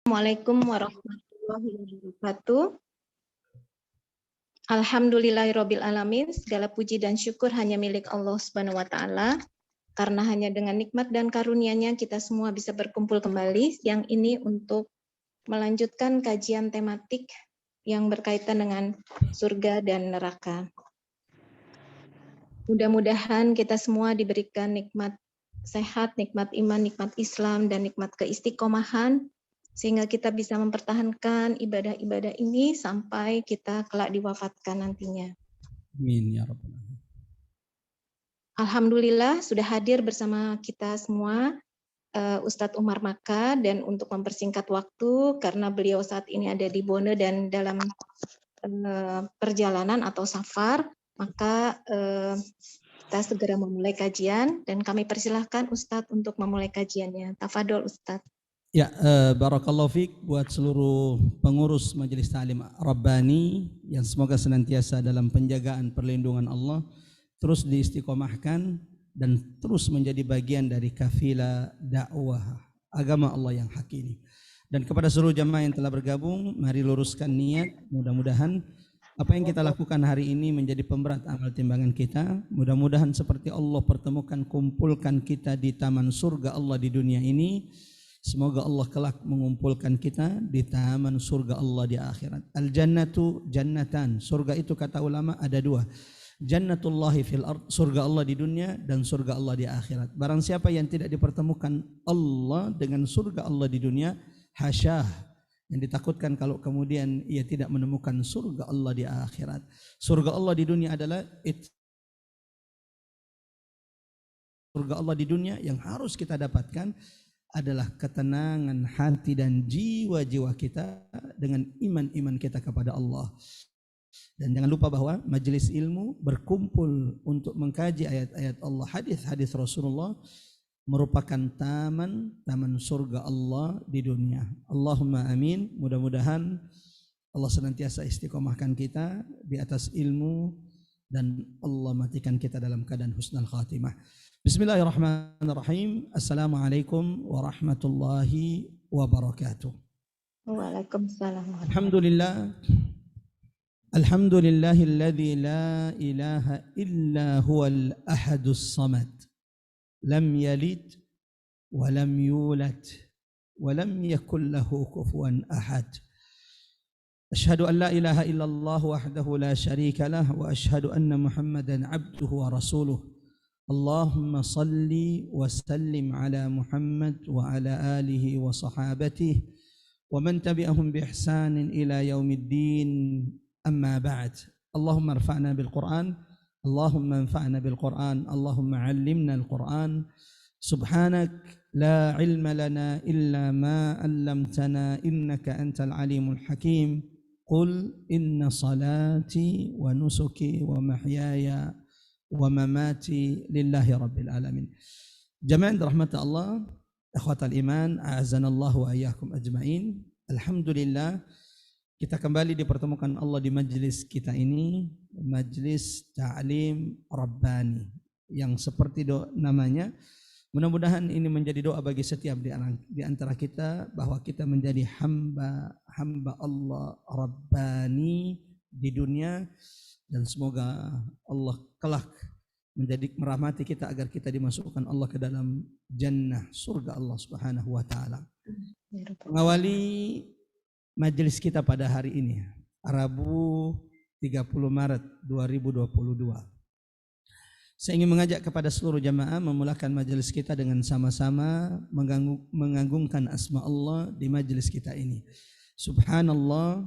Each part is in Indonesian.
Assalamualaikum warahmatullahi wabarakatuh. Alhamdulillahirabbil alamin. Segala puji dan syukur hanya milik Allah Subhanahu wa taala. Karena hanya dengan nikmat dan karunia-Nya kita semua bisa berkumpul kembali yang ini untuk melanjutkan kajian tematik yang berkaitan dengan surga dan neraka. Mudah-mudahan kita semua diberikan nikmat sehat, nikmat iman, nikmat Islam, dan nikmat keistiqomahan, sehingga kita bisa mempertahankan ibadah-ibadah ini sampai kita kelak diwafatkan nantinya. Amin ya rabbal alamin. Alhamdulillah sudah hadir bersama kita semua Ustadz Umar Maka, dan untuk mempersingkat waktu karena beliau saat ini ada di Bone dan dalam perjalanan atau safar, maka kita segera memulai kajian dan kami persilahkan Ustadz untuk memulai kajiannya. Tafadol Ustadz. Ya, barakallahu fiik buat seluruh pengurus Majelis Ta'lim Rabbani yang semoga senantiasa dalam penjagaan perlindungan Allah, terus diistiqomahkan dan terus menjadi bagian dari kafilah dakwah agama Allah yang hak ini. Dan kepada seluruh jamaah yang telah bergabung, mari luruskan niat, mudah-mudahan apa yang kita lakukan hari ini menjadi pemberat amal timbangan kita. Mudah-mudahan seperti Allah pertemukan, kumpulkan kita di taman surga Allah di dunia ini, semoga Allah kelak mengumpulkan kita di taman surga Allah di akhirat. Al-jannatu jannatan. Surga itu kata ulama ada dua. Jannatullahi fil ard, surga Allah di dunia dan surga Allah di akhirat. Barang siapa yang tidak dipertemukan Allah dengan surga Allah di dunia, hasyah, yang ditakutkan kalau kemudian ia tidak menemukan surga Allah di akhirat. Surga Allah di dunia adalah surga Allah di dunia yang harus kita dapatkan adalah ketenangan hati dan jiwa-jiwa kita dengan iman-iman kita kepada Allah. Dan jangan lupa bahwa majelis ilmu berkumpul untuk mengkaji ayat-ayat Allah, hadis-hadis Rasulullah merupakan taman surga Allah di dunia. Allahumma amin. Mudah-mudahan Allah senantiasa istiqomahkan kita di atas ilmu dan Allah matikan kita dalam keadaan husnul khatimah. Bismillahirrahmanirrahim. Assalamualaikum warahmatullahi wabarakatuh. Waalaikumsalam. Alhamdulillah. Alhamdulillahilladzi la ilaha illa huwal ahadus samad. Lam yalid wa lam yulad wa lam yakul lahu kufuwan ahad. Asyhadu an la ilaha illallah wahdahu la syarika lah wa asyhadu anna Muhammadan abduhu wa rasuluh. Allahumma salli wa sallim ala Muhammad wa ala alihi wa sahabatihi wa man tabi'ahum bi ihsanin ila yaumiddin. Amma ba'd. Allahumma arfa'na bil Qur'an, Allahumma anfa'na bil Qur'an, Allahumma 'allimna al Qur'an. Subhanak la ilma lana illa ma 'allamtana innaka antal alimul hakim. Qul inna salati wa nusuki wa mahyaya wa mamati lillahi rabbil alamin. Jamaah rahmat Allah, ikhwatal iman, a'azanallahu wa iyyakum ajmain. Alhamdulillah, kita kembali dipertemukan Allah di majlis kita ini, Majlis Ta'lim Rabbani, yang seperti namanya, mudah-mudahan ini menjadi doa bagi setiap di antara kita, bahwa kita menjadi hamba Allah Rabbani di dunia, dan semoga Allah kelak menjadi merahmati kita agar kita dimasukkan Allah ke dalam jannah surga Allah Subhanahu wa taala. Mengawali majelis kita pada hari ini, Rabu 30 Maret 2022. Saya ingin mengajak kepada seluruh jamaah memulakan majelis kita dengan sama-sama mengagungkan asma Allah di majelis kita ini. Subhanallah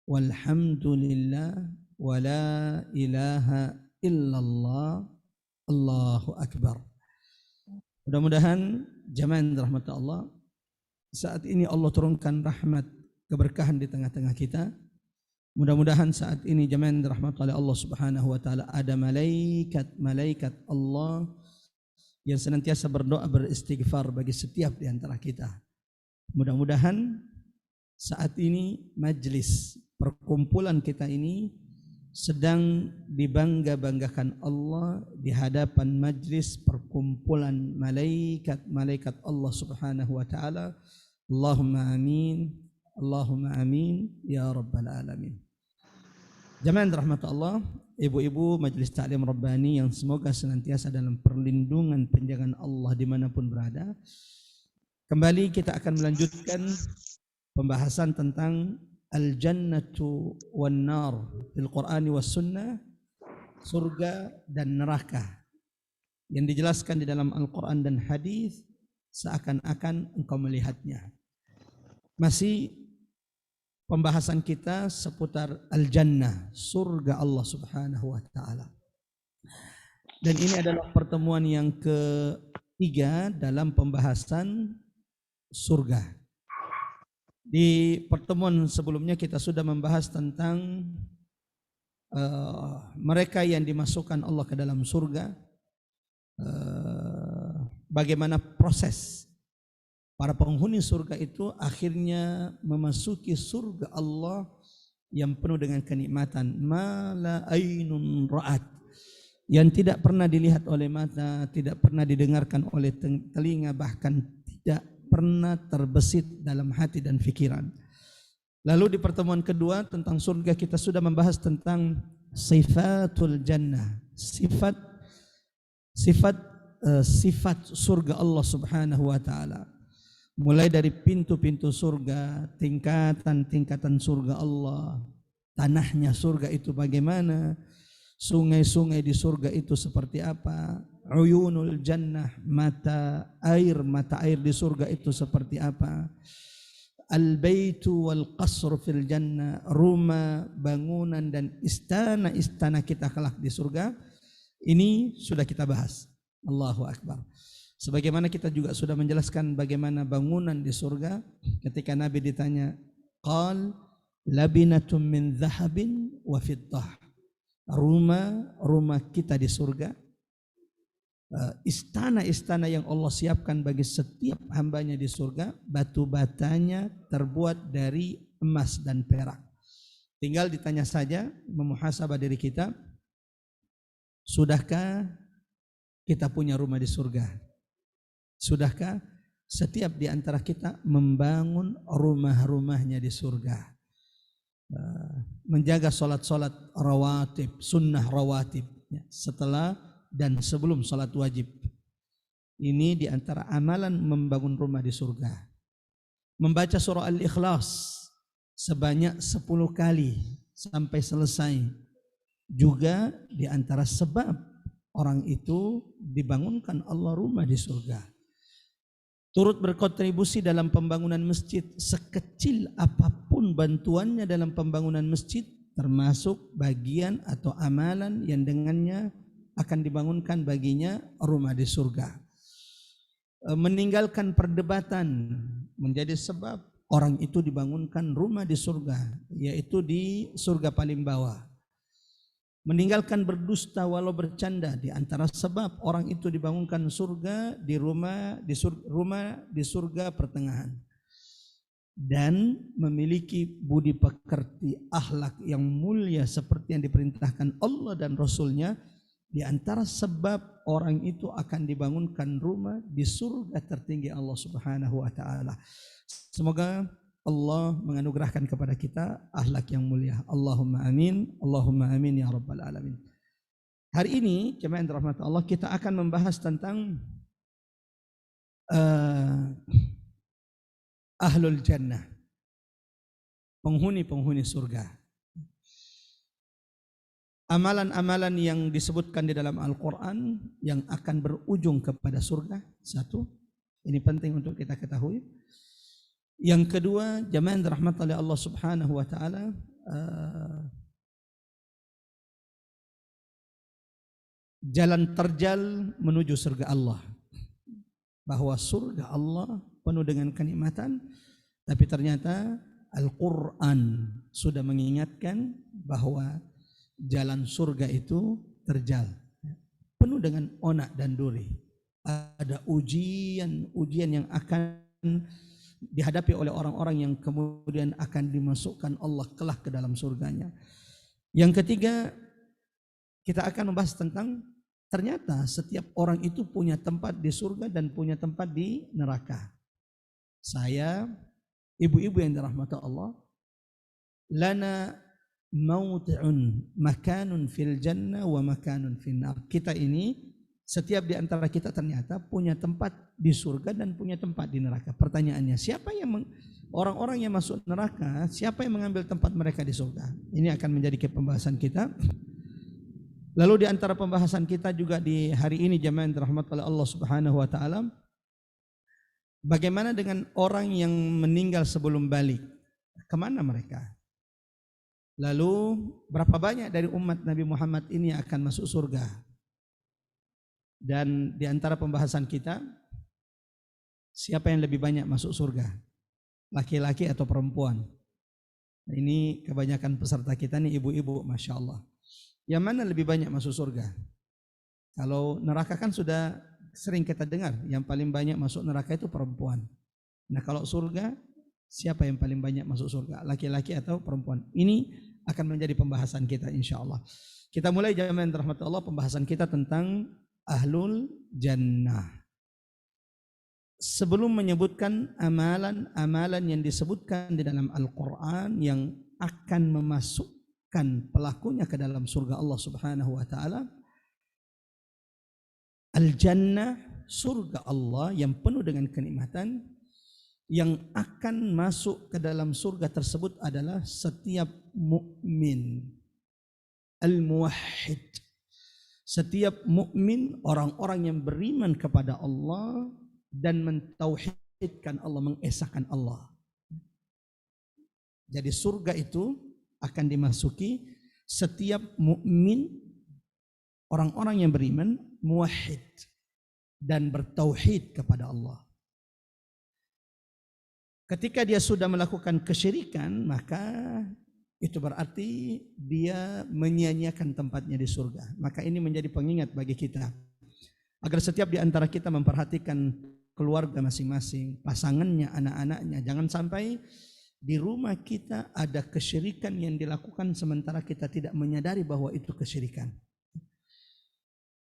walhamdulillah wa la ilaha illallah, Allahu akbar. Mudah-mudahan jamaah rahmat Allah, saat ini Allah turunkan rahmat keberkahan di tengah-tengah kita. Mudah-mudahan saat ini jamaah rahmat oleh Allah Subhanahu wa taala ada malaikat Allah yang senantiasa berdoa beristighfar bagi setiap di antara kita. Mudah-mudahan saat ini majlis perkumpulan kita ini sedang dibangga-banggakan Allah di hadapan majlis perkumpulan malaikat Allah Subhanahu wa taala. Allahumma amin, Allahumma amin ya rabbal alamin. Jamaah rahmat Allah, ibu-ibu Majelis Ta'lim Rabbani yang semoga senantiasa dalam perlindungan penjagaan Allah dimanapun berada. Kembali kita akan melanjutkan pembahasan tentang al-jannatu wan nar fil Qur'ani was sunnah, surga dan neraka yang dijelaskan di dalam Al-Quran dan hadis seakan-akan engkau melihatnya. Masih pembahasan kita seputar al-jannah, surga Allah Subhanahu wa taala. Dan ini adalah pertemuan yang ketiga dalam pembahasan surga. Di pertemuan sebelumnya kita sudah membahas tentang mereka yang dimasukkan Allah ke dalam surga, bagaimana proses para penghuni surga itu akhirnya memasuki surga Allah yang penuh dengan kenikmatan, ma la ainun ra'at, yang tidak pernah dilihat oleh mata, tidak pernah didengarkan oleh telinga, bahkan tidak pernah terbesit dalam hati dan pikiran. Lalu di pertemuan kedua tentang surga kita sudah membahas tentang sifatul jannah, sifat surga Allah Subhanahu wa taala. Mulai dari pintu-pintu surga, tingkatan-tingkatan surga Allah, tanahnya surga itu bagaimana, sungai-sungai di surga itu seperti apa, uyunul jannah, mata air di surga itu seperti apa, al-baitu wal qasr fil jannah, rumah, bangunan dan istana-istana kita kelak di surga. Ini sudah kita bahas. Allahu Akbar. Sebagaimana kita juga sudah menjelaskan bagaimana bangunan di surga ketika Nabi ditanya, qal labinatum min dhahabin wa fiddah. Rumah kita di surga, istana-istana yang Allah siapkan bagi setiap hambanya di surga, batu-batanya terbuat dari emas dan perak. Tinggal ditanya saja, memuhasabah diri kita, sudahkah kita punya rumah di surga? Sudahkah setiap di antara kita membangun rumah-rumahnya di surga? Menjaga solat-solat rawatib, sunnah rawatib, setelah dan sebelum solat wajib. Ini di antara amalan membangun rumah di surga. Membaca surah Al-Ikhlas sebanyak 10 kali sampai selesai. Juga di antara sebab orang itu dibangunkan Allah rumah di surga. Turut berkontribusi dalam pembangunan masjid, sekecil apapun bantuannya dalam pembangunan masjid, termasuk bagian atau amalan yang dengannya akan dibangunkan baginya rumah di surga. Meninggalkan perdebatan menjadi sebab orang itu dibangunkan rumah di surga, yaitu di surga paling bawah. Meninggalkan berdusta walau bercanda, di antara sebab orang itu dibangunkan surga di rumah di surga pertengahan. Dan memiliki budi pekerti, akhlak yang mulia seperti yang diperintahkan Allah dan Rasulnya, di antara sebab orang itu akan dibangunkan rumah di surga tertinggi Allah Subhanahu wa taala. Semoga Allah menganugerahkan kepada kita akhlak yang mulia. Allahumma amin ya rabbal alamin. Hari ini jemaah rahmat Allah, kita akan membahas tentang ahlul jannah, penghuni surga. Amalan-amalan yang disebutkan di dalam Al-Quran yang akan berujung kepada surga. Satu, ini penting untuk kita ketahui. Yang kedua, jamaah rahmat oleh Allah Subhanahu wa taala, jalan terjal menuju surga Allah. Bahwa surga Allah penuh dengan kenikmatan, tapi ternyata Al-Quran sudah mengingatkan bahwa jalan surga itu terjal, penuh dengan onak dan duri. Ada ujian yang akan dihadapi oleh orang-orang yang kemudian akan dimasukkan Allah kelak ke dalam surganya. Yang ketiga, kita akan membahas tentang ternyata setiap orang itu punya tempat di surga dan punya tempat di neraka. saya, ibu-ibu yang dirahmati Allah, lana mawdi'un makanun fil jannah wa makanun fil nar. Kita ini, setiap di antara kita ternyata punya tempat di surga dan punya tempat di neraka. Pertanyaannya, siapa yang orang-orang yang masuk neraka, siapa yang mengambil tempat mereka di surga? Ini akan menjadi pembahasan kita. Lalu di antara pembahasan kita juga di hari ini jemaah yang dirahmati oleh Allah Subhanahu wa taala, bagaimana dengan orang yang meninggal sebelum balik? Kemana mereka? Lalu berapa banyak dari umat Nabi Muhammad ini akan masuk surga? Dan di antara pembahasan kita, siapa yang lebih banyak masuk surga? Laki-laki atau perempuan? Nah, ini kebanyakan peserta kita nih ibu-ibu, Masya Allah. Yang mana lebih banyak masuk surga? Kalau neraka kan sudah sering kita dengar, yang paling banyak masuk neraka itu perempuan. Nah kalau surga, siapa yang paling banyak masuk surga? Laki-laki atau perempuan? Ini akan menjadi pembahasan kita insya Allah. Kita mulai jamaah yang dirahmati Allah, pembahasan kita tentang Ahlul Jannah. Sebelum menyebutkan amalan-amalan yang disebutkan di dalam Al-Quran yang akan memasukkan pelakunya ke dalam surga Allah Subhanahu wa taala, Al-Jannah, surga Allah yang penuh dengan kenikmatan, yang akan masuk ke dalam surga tersebut adalah setiap mukmin, al-muwahhid. Setiap mukmin, orang-orang yang beriman kepada Allah dan mentauhidkan Allah, mengesahkan Allah. Jadi surga itu akan dimasuki setiap mukmin, orang-orang yang beriman, muwahhid dan bertauhid kepada Allah. Ketika dia sudah melakukan kesyirikan, maka itu berarti dia menyia-nyiakan tempatnya di surga. Maka ini menjadi pengingat bagi kita, agar setiap di antara kita memperhatikan keluarga masing-masing, pasangannya, anak-anaknya. Jangan sampai di rumah kita ada kesyirikan yang dilakukan sementara kita tidak menyadari bahwa itu kesyirikan.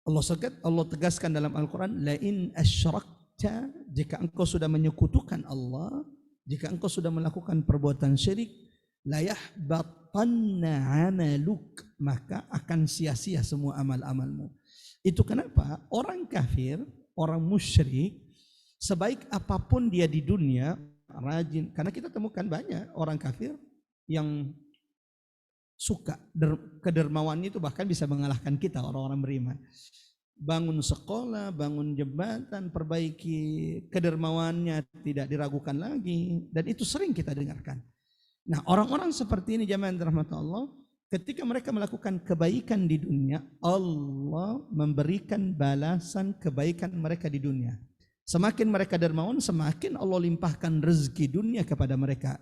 Allah tegaskan dalam Al-Quran, la in asyrakta, jika engkau sudah menyekutukan Allah, jika engkau sudah melakukan perbuatan syirik, la yahbatanna amaluk, maka akan sia-sia semua amal-amalmu. Itu kenapa orang kafir, orang musyrik, sebaik apapun dia di dunia, rajin, karena kita temukan banyak orang kafir yang suka, kedermawannya itu bahkan bisa mengalahkan kita orang-orang beriman. Bangun sekolah, bangun jembatan, perbaiki kedermawannya tidak diragukan lagi, dan itu sering kita dengarkan. Nah, orang-orang seperti ini jamaah yang dirahmati Allah, ketika mereka melakukan kebaikan di dunia, Allah memberikan balasan kebaikan mereka di dunia. Semakin mereka dermawan, semakin Allah limpahkan rezeki dunia kepada mereka.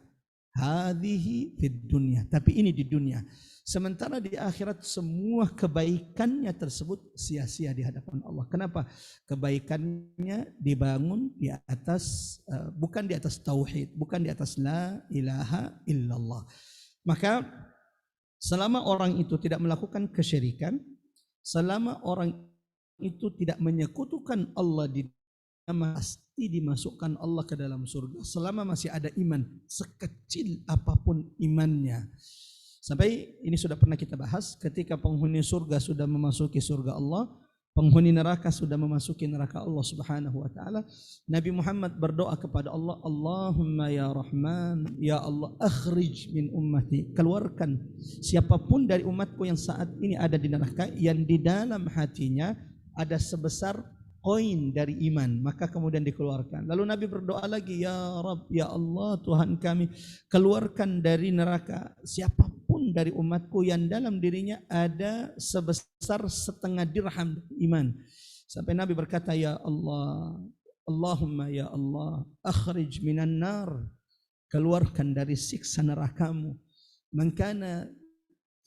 Hadhihi fid dunya, tapi ini di dunia. Sementara di akhirat semua kebaikannya tersebut sia-sia di hadapan Allah. Kenapa? Kebaikannya dibangun di atas bukan di atas tauhid, bukan di atas la ilaha illallah. Maka selama orang itu tidak melakukan kesyirikan, selama orang itu tidak menyekutukan Allah di pasti dimasukkan Allah ke dalam surga selama masih ada iman, sekecil apapun imannya. Sampai ini sudah pernah kita bahas, ketika penghuni surga sudah memasuki surga Allah, penghuni neraka sudah memasuki neraka Allah Subhanahu wa taala, Nabi Muhammad berdoa kepada Allah, Allahumma ya Rahman, ya Allah, akhrij min ummati, keluarkan siapapun dari umatku yang saat ini ada di neraka, yang di dalam hatinya ada sebesar koin dari iman, maka kemudian dikeluarkan. Lalu Nabi berdoa lagi, ya Rabb, ya Allah, Tuhan kami, keluarkan dari neraka siapapun dari umatku yang dalam dirinya ada sebesar setengah dirham iman. Sampai Nabi berkata, ya Allah, Allahumma ya Allah, akhrij minan nar, keluarkan dari siksa nerakamu, man kana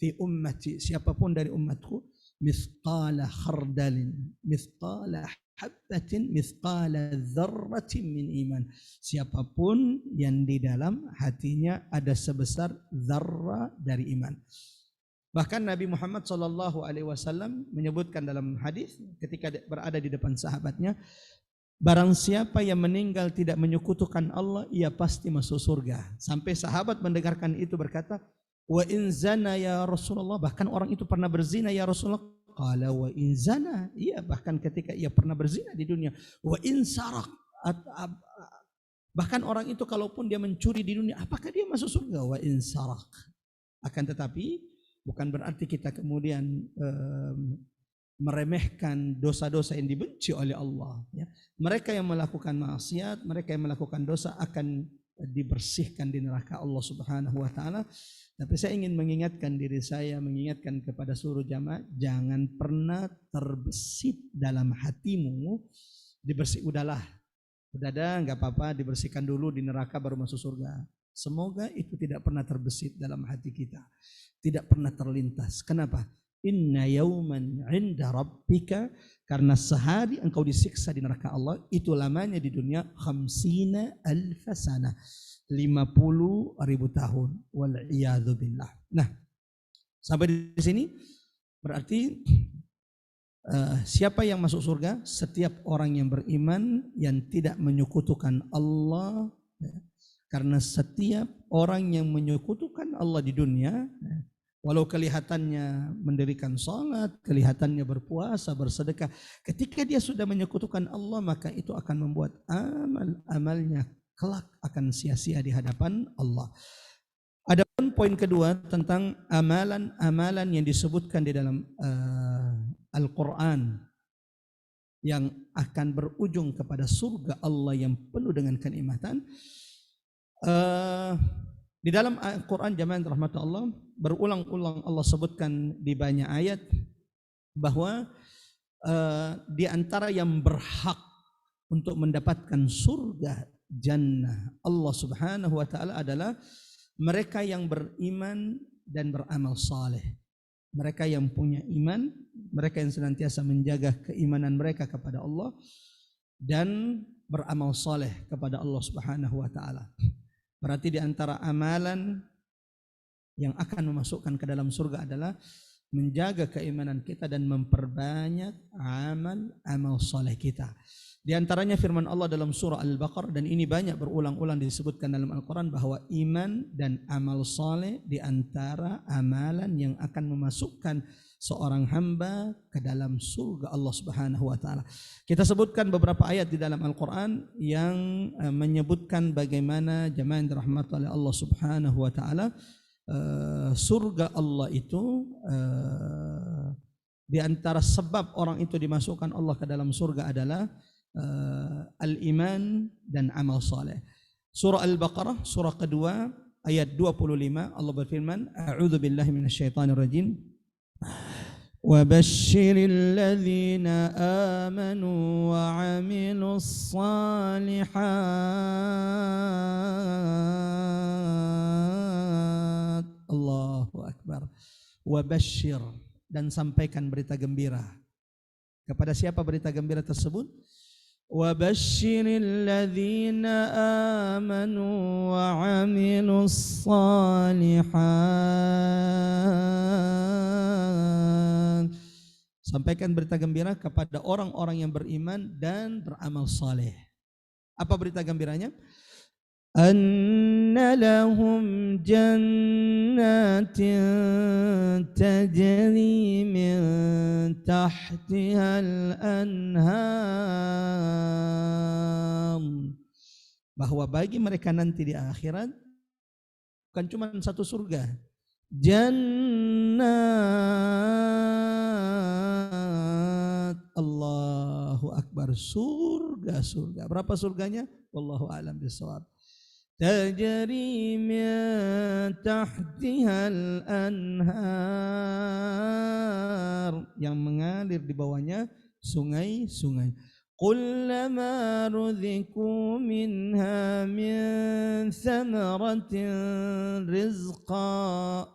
fi ummati, siapapun dari umatku, mithqala khardalin, mithqala habbatin, mithqala dzarratin min iman, siapapun yang di dalam hatinya ada sebesar zarrah dari iman. Bahkan Nabi Muhammad SAW menyebutkan dalam hadis ketika berada di depan sahabatnya, barang siapa yang meninggal tidak menyekutukan Allah, ia pasti masuk surga. Sampai sahabat mendengarkan itu berkata, wa in zana ya Rasulullah, bahkan orang itu pernah berzina ya Rasulullah. Qala wa in zana, iya bahkan ketika ia pernah berzina di dunia. Wa in sarak, bahkan orang itu kalaupun dia mencuri di dunia, apakah dia masuk surga? Wa in sarak. Akan tetapi bukan berarti kita kemudian meremehkan dosa-dosa yang dibenci oleh Allah. Ya. Mereka yang melakukan maksiat, mereka yang melakukan dosa akan dibersihkan di neraka Allah Subhanahu wa taala. Tapi saya ingin mengingatkan diri saya, mengingatkan kepada seluruh jamaah, jangan pernah terbesit dalam hatimu, udahlah, udah ada, nggak apa-apa, dibersihkan dulu di neraka baru masuk surga. Semoga itu tidak pernah terbesit dalam hati kita, tidak pernah terlintas. Kenapa? Inna yauman 'inda rabbika, karena sehari engkau disiksa di neraka Allah itu lamanya di dunia 50 alf sana, 50.000 tahun. Wal iyadzu billah. Nah, sampai di sini berarti siapa yang masuk surga? Setiap orang yang beriman yang tidak menyekutukan Allah. Karena setiap orang yang menyekutukan Allah di dunia, walau kelihatannya mendirikan salat, kelihatannya berpuasa, bersedekah, ketika dia sudah menyekutukan Allah, maka itu akan membuat amal-amalnya kelak akan sia-sia di hadapan Allah. Adapun poin kedua tentang amalan-amalan yang disebutkan di dalam Al-Quran yang akan berujung kepada surga Allah yang penuh dengan kenikmatan. Di dalam Al-Quran jamaah rahmat Allah, berulang-ulang Allah sebutkan di banyak ayat bahwa di antara yang berhak untuk mendapatkan surga jannah Allah Subhanahu wa taala adalah mereka yang beriman dan beramal saleh. Mereka yang punya iman, mereka yang senantiasa menjaga keimanan mereka kepada Allah dan beramal saleh kepada Allah Subhanahu wa taala. Berarti di antara amalan yang akan memasukkan ke dalam surga adalah menjaga keimanan kita dan memperbanyak amal saleh kita. Di antaranya firman Allah dalam surah Al-Baqarah, dan ini banyak berulang-ulang disebutkan dalam Al-Quran, bahwa iman dan amal saleh di antara amalan yang akan memasukkan seorang hamba ke dalam surga Allah Subhanahu wa taala. Kita sebutkan beberapa ayat di dalam Al-Quran yang menyebutkan bagaimana jamaah yang dirahmati oleh Allah Subhanahu wa taala, surga Allah itu di antara sebab orang itu dimasukkan Allah ke dalam surga adalah al-iman dan amal saleh. Surah Al-Baqarah surah kedua ayat 25 Allah berfirman, a'udzu billahi minasyaitonir rajim. وَبَشِّرِ الَّذِينَ آمَنُوا وَعَمِلُوا الصَّالِحَاتِ. Allahu Akbar. وَبَشِّرْ, dan sampaikan berita gembira. Kepada siapa berita gembira tersebut? وَبَشِّرِ الَّذِينَ آمَنُوا وَعَمِلُوا الصَّالِحَاتِ. Sampaikan berita gembira kepada orang-orang yang beriman dan beramal saleh. Apa berita gembiranya? Anna lahum jannatin tajri min tahtihal anhar. Bahwa bagi mereka nanti di akhirat bukan cuma satu surga, jannat, Allahu Akbar, surga-surga. Berapa surganya? Wallahu a'lam bishawab. Tajri min tahtihal anhar, yang mengalir di bawahnya sungai-sungai. Kullama ruziku minha min thamaratin rizqa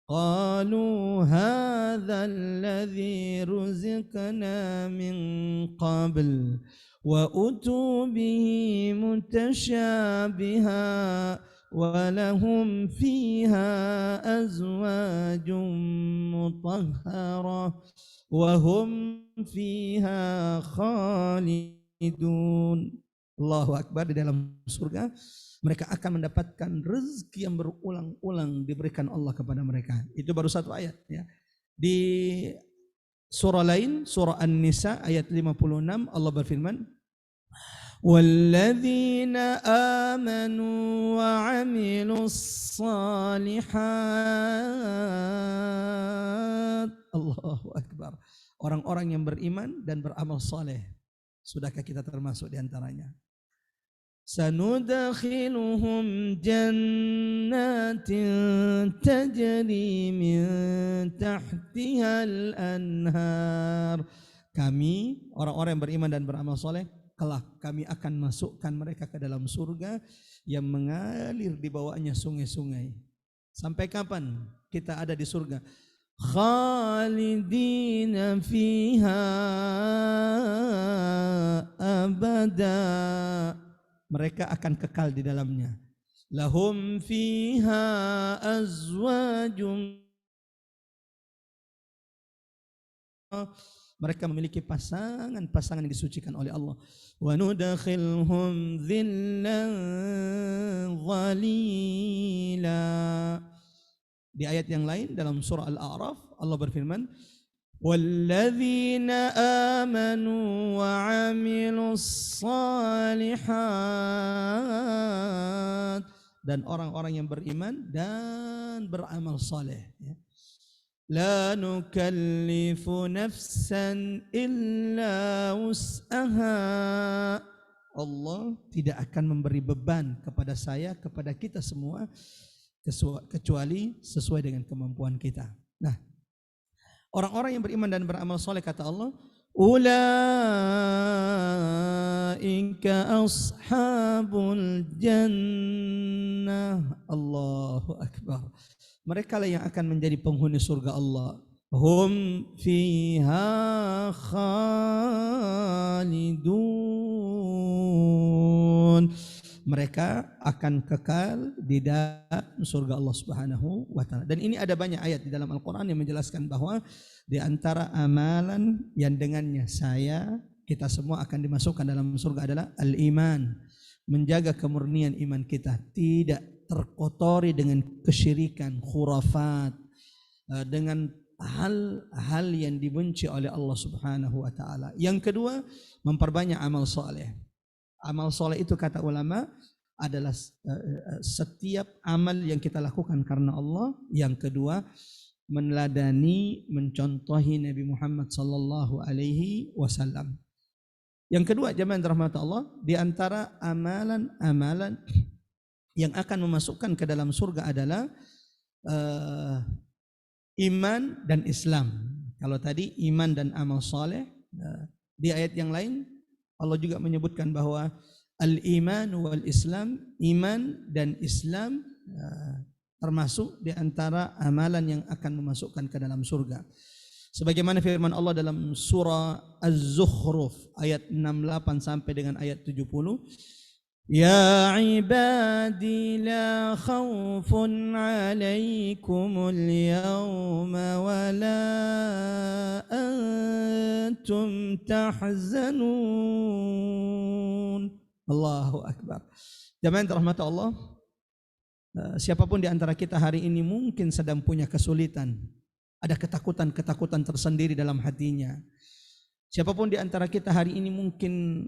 qalu hadha alladhi ruzqna min qabl wa utu bihi mutashabiha wa lahum fiha azwajun mutahharah wa hum fiha khalidun. Allahu Akbar. Di dalam surga mereka akan mendapatkan rezeki yang berulang-ulang diberikan Allah kepada mereka. Itu baru satu ayat ya. Di surah lain, surah An-Nisa ayat 56, Allah berfirman, وَالَّذِينَ آمَنُوا وَعَمِلُوا الصَّالِحَاتِ. Allahu Akbar. Orang-orang yang beriman dan beramal saleh. Sudahkah kita termasuk di antaranya? سندخلهم جنات تجري من تحتها الأنهار. Kami orang-orang yang beriman dan beramal soleh, kelak kami akan masukkan mereka ke dalam surga yang mengalir di bawahnya sungai-sungai. Sampai kapan kita ada di surga? Khalidina fiha abada. Mereka akan kekal di dalamnya. Lahum fiha azwajum. Mereka memiliki pasangan-pasangan yang disucikan oleh Allah. Wa nudkhilhum dhillan dhalila. Di ayat yang lain dalam surah Al-A'raf Allah berfirman, وَالَّذِينَ آمَنُوا وَعَمِلُوا الصَّالِحَاتِ. Dan orang-orang yang beriman dan beramal saleh. لَا نُكَلِّفُ نَفْسًا إِلَّا وُسْعَهَا. Allah tidak akan memberi beban kepada saya, kepada kita semua, kecuali sesuai dengan kemampuan kita. Nah, orang-orang yang beriman dan beramal soleh, kata Allah, ulaika ashabul jannah. Allahu Akbar. Mereka lah yang akan menjadi penghuni surga Allah. Hum fiha khalidun. Mereka akan kekal di dalam surga Allah Subhanahu wa taala. Dan ini ada banyak ayat di dalam Al-Qur'an yang menjelaskan bahwa di antara amalan yang dengannya kita semua akan dimasukkan dalam surga adalah al-iman. Menjaga kemurnian iman kita, tidak terkotori dengan kesyirikan, khurafat, dengan hal-hal yang dibenci oleh Allah Subhanahu wa taala. Yang kedua, memperbanyak amal soleh. Amal soleh itu kata ulama adalah setiap amal yang kita lakukan karena Allah. Yang kedua, meneladani, mencontohi Nabi Muhammad sallallahu alaihi wasallam. Yang kedua, jamaah rahmat Allah, di antara amalan-amalan yang akan memasukkan ke dalam surga adalah iman dan Islam. Kalau tadi iman dan amal soleh, di ayat yang lain Allah juga menyebutkan bahwa al-iman wal Islam, iman dan Islam termasuk di antara amalan yang akan memasukkan ke dalam surga. Sebagaimana firman Allah dalam surah Az-Zukhruf ayat 68 sampai dengan ayat 70. Ya ibadi la khawfun alaikumul yawma wa la antum tahzanun. Allahu Akbar. Jamaah rahmat Allah, siapapun di antara kita hari ini mungkin sedang punya kesulitan, ada ketakutan-ketakutan tersendiri dalam hatinya. Siapapun di antara kita hari ini mungkin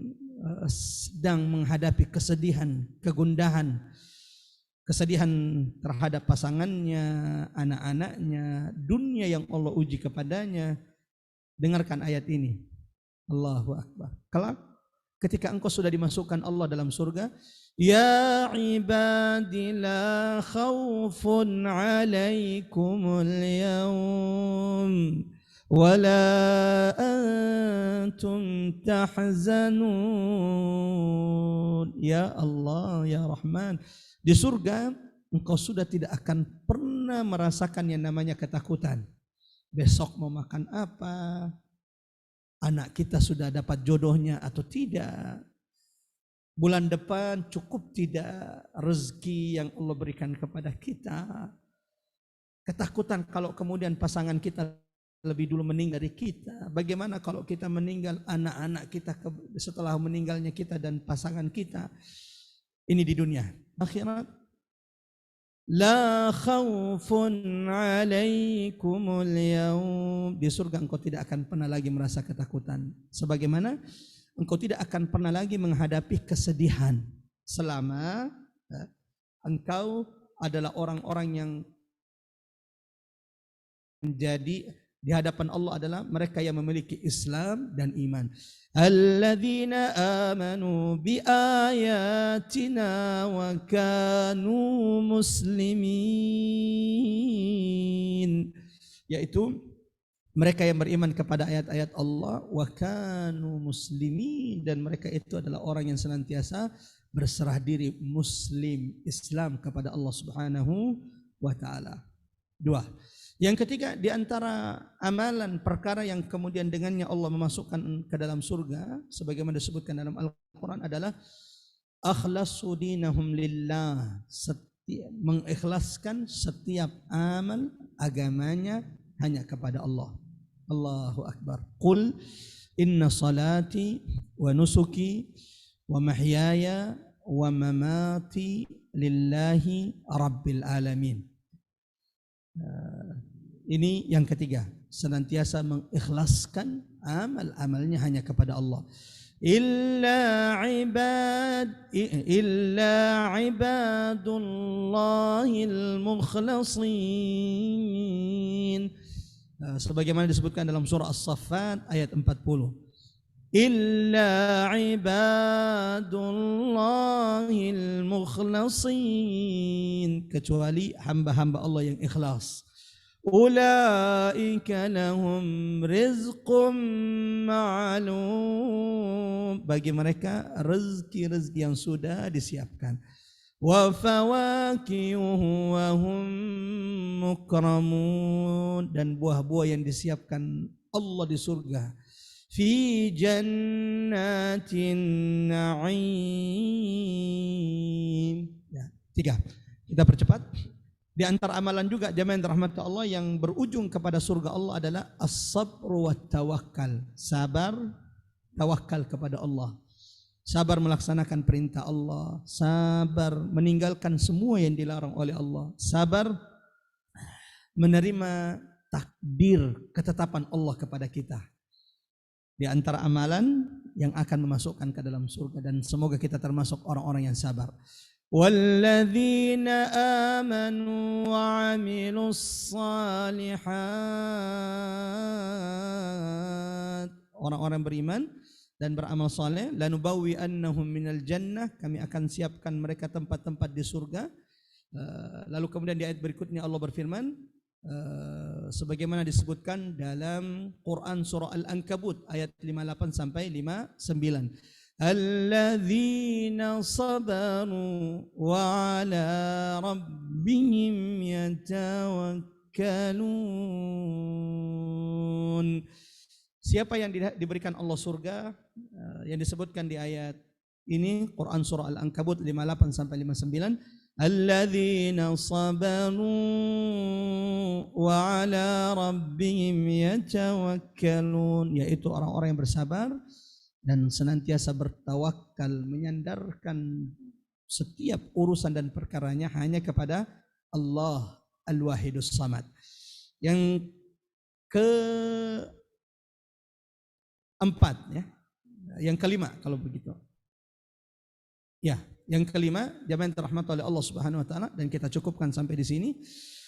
sedang menghadapi kesedihan, kegundahan, kesedihan terhadap pasangannya, anak-anaknya, dunia yang Allah uji kepadanya. Dengarkan ayat ini. Allahu Akbar. Kelak ketika engkau sudah dimasukkan Allah dalam surga, ya ibadi la khawfun alaikumul yawm wala antum tahzanun. Ya Allah, ya Rahman, di surga engkau sudah tidak akan pernah merasakan yang namanya ketakutan. Besok mau makan apa? Anak kita sudah dapat jodohnya atau tidak? Bulan depan cukup tidak rezeki yang Allah berikan kepada kita? Ketakutan kalau kemudian pasangan kita lebih dulu meninggal dari kita. Bagaimana kalau kita meninggal, anak-anak kita setelah meninggalnya kita dan pasangan kita. Ini di dunia. Akhirat, la khaufun alaikumul yaum. Di surga engkau tidak akan pernah lagi merasa ketakutan. Sebagaimana engkau tidak akan pernah lagi menghadapi kesedihan selama engkau adalah orang-orang yang menjadi di hadapan Allah adalah mereka yang memiliki Islam dan iman. Alladzina amanu bi ayatina wa kanu muslimin. Yaitu mereka yang beriman kepada ayat-ayat Allah, wa kanu muslimin, dan mereka itu adalah orang yang senantiasa berserah diri, muslim, Islam kepada Allah Subhanahu wa taala. Dua. Yang ketiga, di antara amalan perkara yang kemudian dengannya Allah memasukkan ke dalam surga, sebagaimana disebutkan dalam Al-Quran, adalah akhlasu dinahum lillah, mengikhlaskan setiap amal agamanya hanya kepada Allah. Allahu Akbar. Qul inna salati wa nusuki wa mahyaya wa mamati lillahi rabbil alamin. Ini yang ketiga, senantiasa mengikhlaskan amal-amalnya hanya kepada Allah. Illa ibadullahil mukhlasin. Sebagaimana disebutkan dalam surah As-Saffat ayat 40. Illa ibadullahil mukhlasin, kecuali hamba-hamba Allah yang ikhlas. Ulaika lahum rizqum ma'lum, bagi mereka rezeki-rezeki yang sudah disiapkan. Wa fawakihu wa hum mukramun, dan buah-buah yang disiapkan Allah di surga. Fi jannatin na'im. Ya, tiga. Kita percepat. Di antara amalan juga jamaah yang dirahmati Allah yang berujung kepada surga Allah adalah as-sabr wa tawakkal. Sabar, tawakal kepada Allah. Sabar melaksanakan perintah Allah, sabar meninggalkan semua yang dilarang oleh Allah, sabar menerima takdir ketetapan Allah kepada kita. Di antara amalan yang akan memasukkan ke dalam surga, dan semoga kita termasuk orang-orang yang sabar. Walladzina amanu wa 'amilus shalihat, orang-orang beriman dan beramal saleh, lanubawwi'annahum minal jannah, kami akan siapkan mereka tempat-tempat di surga. Lalu kemudian di ayat berikutnya Allah berfirman, sebagaimana disebutkan dalam Quran surah Al-Ankabut ayat 58 sampai 59. Alladzina sabaru wa ala rabbihim yatawakkalun. Siapa yang diberikan Allah surga yang disebutkan di ayat ini, Quran surah Al-Ankabut 58 sampai 59. Alladzina sabaru wa ala rabbihim yatawakkalun, yaitu orang-orang yang bersabar dan senantiasa bertawakal, menyandarkan setiap urusan dan perkaranya hanya kepada Allah Al-Wahidus Samad. Yang keempat, ya, yang kelima kalau begitu. Ya, yang kelima, jamaah yang dirahmati oleh Allah Subhanahu wa taala, dan kita cukupkan sampai di sini.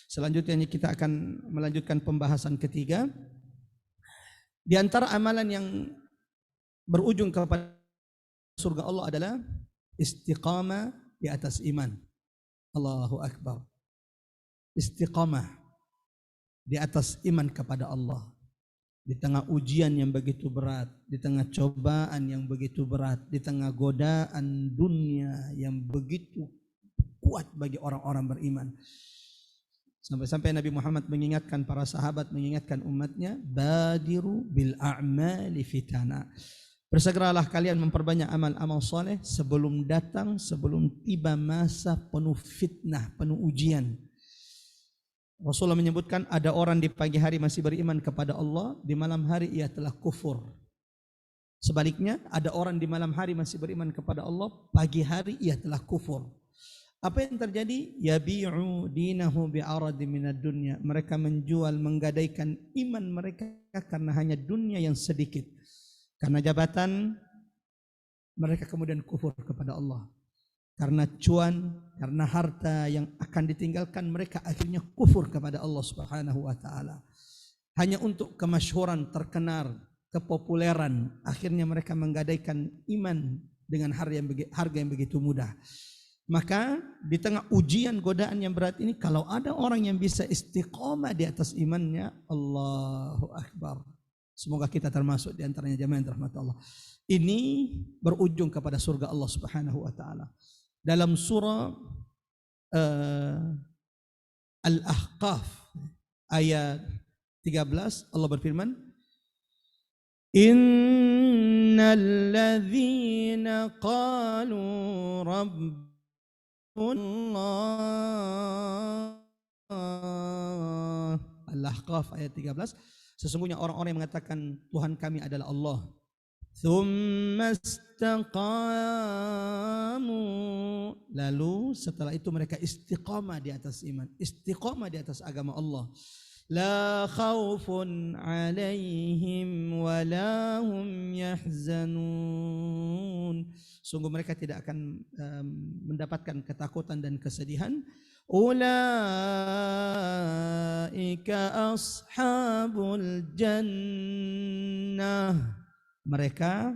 Selanjutnya kita akan melanjutkan pembahasan ketiga. Di antara amalan yang berujung kepada surga Allah adalah istiqamah di atas iman. Allahu Akbar. Istiqamah di atas iman kepada Allah. Di tengah ujian yang begitu berat, di tengah cobaan yang begitu berat, di tengah godaan dunia yang begitu kuat bagi orang-orang beriman. Sampai-sampai Nabi Muhammad mengingatkan para sahabat, mengingatkan umatnya, badiru bil a'mali fitana. Bersegeralah kalian memperbanyak amal-amal soleh sebelum tiba masa penuh fitnah, penuh ujian. Rasulullah menyebutkan ada orang di pagi hari masih beriman kepada Allah, di malam hari ia telah kufur. Sebaliknya, ada orang di malam hari masih beriman kepada Allah, pagi hari ia telah kufur. Apa yang terjadi? Yabi'u dinahu bi'aradi minad dunya. Mereka menjual, menggadaikan iman mereka karena hanya dunia yang sedikit. Karena jabatan, mereka kemudian kufur kepada Allah. Karena cuan, karena harta yang akan ditinggalkan, mereka akhirnya kufur kepada Allah Subhanahu wa taala. Hanya untuk kemasyhuran, terkenal, kepopuleran, akhirnya mereka menggadaikan iman dengan harga yang begitu mudah. Maka di tengah ujian, godaan yang berat ini, kalau ada orang yang bisa istiqomah di atas imannya, Allahu Akbar. Semoga kita termasuk di antaranya jamaah rahmat Allah. Ini berujung kepada surga Allah Subhanahu wa taala. Dalam surah Al-Ahqaf ayat 13 Allah berfirman, Innal ladzina qalu rabbunallah. Al-Ahqaf ayat 13, sesungguhnya orang-orang yang mengatakan Tuhan kami adalah Allah, thumma istaqamu, lalu setelah itu mereka istiqamah di atas iman, istiqamah di atas agama Allah, la khaufun alaihim wa la hum yahzanun, sungguh mereka tidak akan mendapatkan ketakutan dan kesedihan. Ulaika ashabul jannah, mereka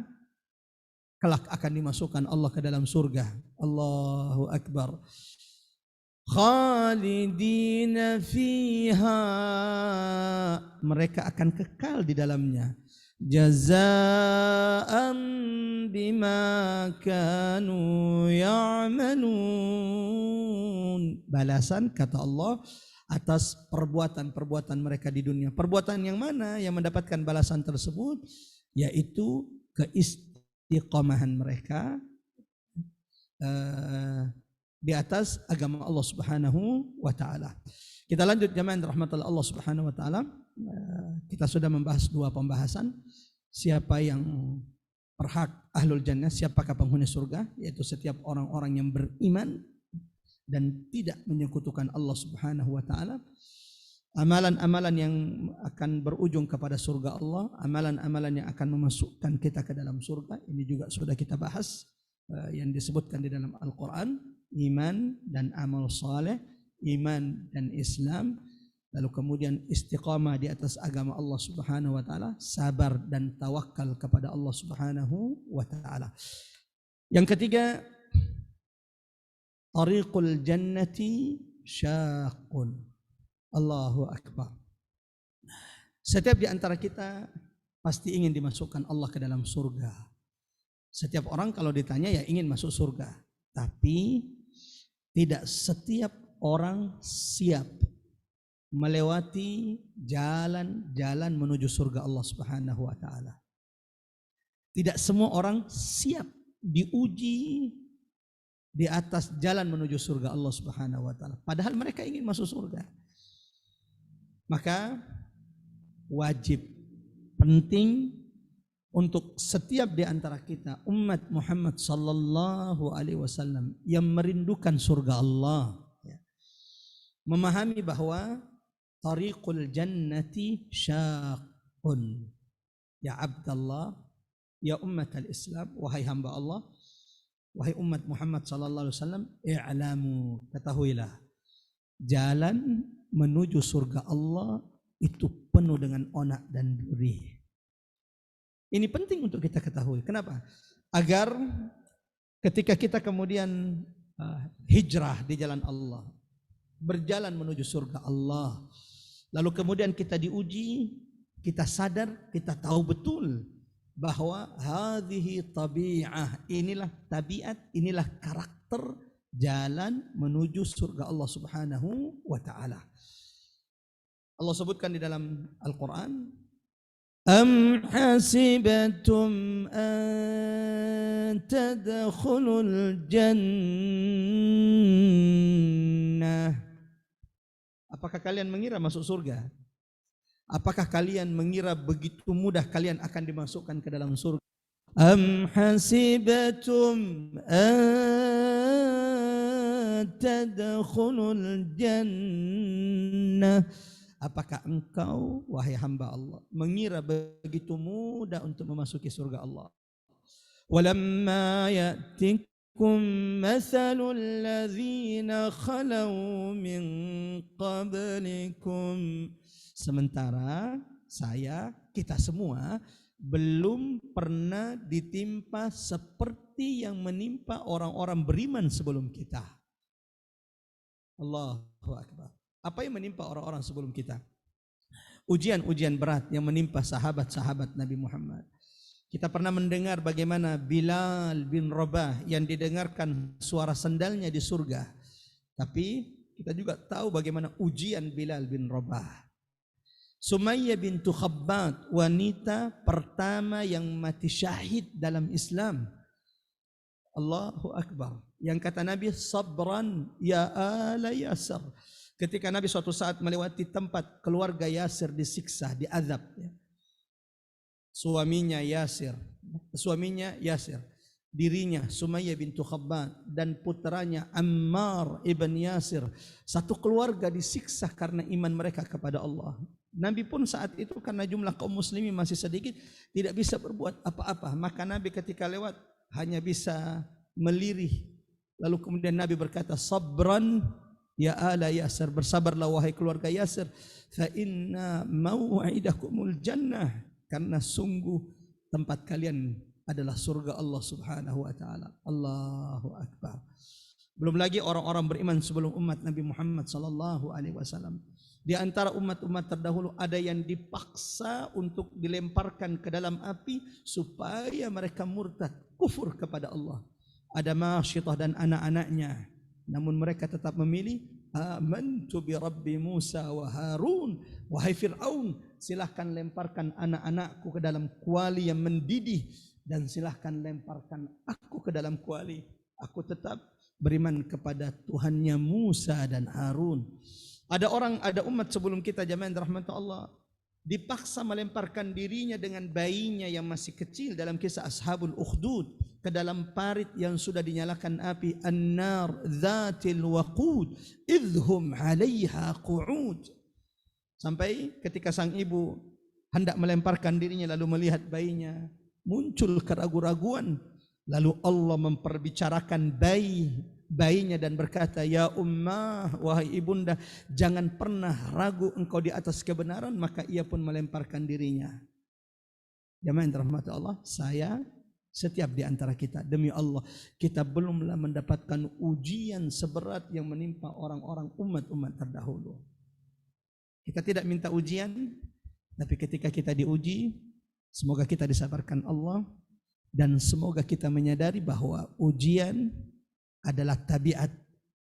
kelak akan dimasukkan Allah ke dalam surga. Allahu Akbar. Khalidina fiha, mereka akan kekal di dalamnya. Jazaa'an bima kanu ya'malun, balasan kata Allah atas perbuatan-perbuatan mereka di dunia. Perbuatan yang mana yang mendapatkan balasan tersebut? Yaitu keistiqomahan mereka di atas agama Allah Subhanahu wa taala. Kita lanjut jamaah rahmatullah Allah Subhanahu wa taala. Kita sudah membahas dua pembahasan. Siapa yang berhak ahlul jannah, siapakah penghuni surga, yaitu setiap orang-orang yang beriman dan tidak menyekutukan Allah Subhanahu wa taala. Amalan-amalan yang akan berujung kepada surga Allah, amalan-amalan yang akan memasukkan kita ke dalam surga, ini juga sudah kita bahas, yang disebutkan di dalam Al-Quran, iman dan amal saleh, iman dan Islam, lalu kemudian istiqamah di atas agama Allah Subhanahu wa taala, sabar dan tawakal kepada Allah Subhanahu wa taala. Yang ketiga, tariqul jannati syaqqun. Allahu Akbar. Setiap di antara kita pasti ingin dimasukkan Allah ke dalam surga. Setiap orang kalau ditanya ya ingin masuk surga. Tapi tidak setiap orang siap melewati jalan-jalan menuju surga Allah Subhanahu wa taala. Tidak semua orang siap diuji di atas jalan menuju surga Allah Subhanahu wa taala. Padahal mereka ingin masuk surga. Maka wajib, penting untuk setiap di antara kita umat Muhammad sallallahu alaihi wasallam yang merindukan surga Allah, memahami bahwa tariqul jannati syaqqun. Ya Abdallah, ya umat al-Islam, wahai hamba Allah, wahai umat Muhammad sallallahu alaihi wasallam, i'lamu, ketahuilah, jalan menuju surga Allah itu penuh dengan onak dan duri. Ini penting untuk kita ketahui. Kenapa? Agar ketika kita kemudian hijrah di jalan Allah, berjalan menuju surga Allah, lalu kemudian kita diuji, kita sadar, kita tahu betul bahwa hadhihi tabi'ah, inilah tabiat, inilah karakter jalan menuju surga Allah Subhanahu wa taala. Allah sebutkan di dalam Al-Quran, Am hasibatum an tadkhulul jannah. Apakah kalian mengira masuk surga? Apakah kalian mengira begitu mudah kalian akan dimasukkan ke dalam surga? Am hasibatum an tadkhulul jannah. Apakah engkau, wahai hamba Allah, mengira begitu mudah untuk memasuki surga Allah? Walamma ya'tikum mathalul ladzina khalau min qablikum. Sementara kita semua belum pernah ditimpa seperti yang menimpa orang-orang beriman sebelum kita. Allahu Akbar. Apa yang menimpa orang-orang sebelum kita? Ujian-ujian berat yang menimpa sahabat-sahabat Nabi Muhammad. Kita pernah mendengar bagaimana Bilal bin Rabah yang didengarkan suara sandalnya di surga. Tapi kita juga tahu bagaimana ujian Bilal bin Rabah. Sumayyah bintu Khabbab, wanita pertama yang mati syahid dalam Islam. Allahu Akbar. Yang kata Nabi, sabran ya ala Yasir. Ketika Nabi suatu saat melewati tempat keluarga Yasir disiksa, diazab. Suaminya Yasir, dirinya Sumayyah bintu Khabbab dan putranya Ammar ibn Yasir. Satu keluarga disiksa karena iman mereka kepada Allah. Nabi pun saat itu karena jumlah kaum muslimin masih sedikit, tidak bisa berbuat apa-apa. Maka Nabi ketika lewat hanya bisa melirih. Lalu kemudian Nabi berkata, sabran ya ala Yasir, bersabarlah wahai keluarga Yasir, fa inna mau'idakumul jannah, karena sungguh tempat kalian adalah surga Allah Subhanahu wa taala. Allahu Akbar. Belum lagi orang-orang beriman sebelum umat Nabi Muhammad sallallahu alaihi wasallam. Di antara umat-umat terdahulu ada yang dipaksa untuk dilemparkan ke dalam api supaya mereka murtad, kufur kepada Allah. Ada Masyitah dan anak-anaknya, namun mereka tetap memilih amantu bi Rabbi Musa wa Harun. Wahai Fir'aun, silahkan lemparkan anak-anakku ke dalam kuali yang mendidih, dan silahkan lemparkan aku ke dalam kuali. Aku tetap beriman kepada Tuhannya Musa dan Harun. Ada umat sebelum kita, jamaah rahmat Allah, dipaksa melemparkan dirinya dengan bayinya yang masih kecil dalam kisah Ashabul Ukhdud ke dalam parit yang sudah dinyalakan api, an-nar dzatil waqud idhum 'alaiha qu'ud. Sampai ketika sang ibu hendak melemparkan dirinya lalu melihat bayinya, muncul keraguan-raguan, lalu Allah memperbicarakan bayinya dan berkata, ya ummah, wahai ibunda, jangan pernah ragu engkau di atas kebenaran. Maka ia pun melemparkan dirinya. Jamaah yang dirahmati Allah, setiap di antara kita, demi Allah, kita belumlah mendapatkan ujian seberat yang menimpa orang-orang umat-umat terdahulu. Kita tidak minta ujian, tapi ketika kita diuji, semoga kita disabarkan Allah, dan semoga kita menyadari bahwa ujian adalah tabiat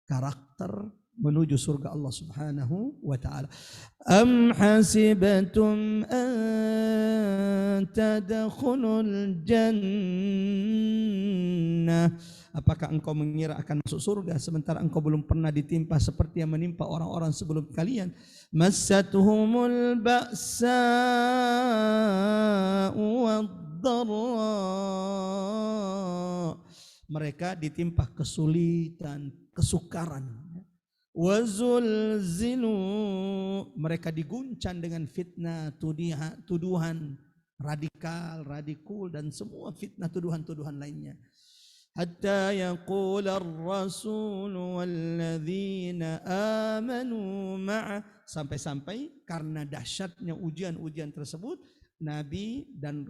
karakter menuju surga Allah Subhanahu wa taala. Am hasibatum an tadkhulul jannah. Apakah engkau mengira akan masuk surga sementara engkau belum pernah ditimpa seperti yang menimpa orang-orang sebelum kalian? Massatuhumul ba'sa wad-dharra. Mereka ditimpa kesulitan, kesukaran. Wazulzilu, mereka diguncang dengan fitnah, tuduhan radikul dan semua fitnah tuduhan-tuduhan lainnya. Hatta yaqula ar-rasul walladzina amanu ma'a, sampai-sampai karena dahsyatnya ujian-ujian tersebut, Nabi dan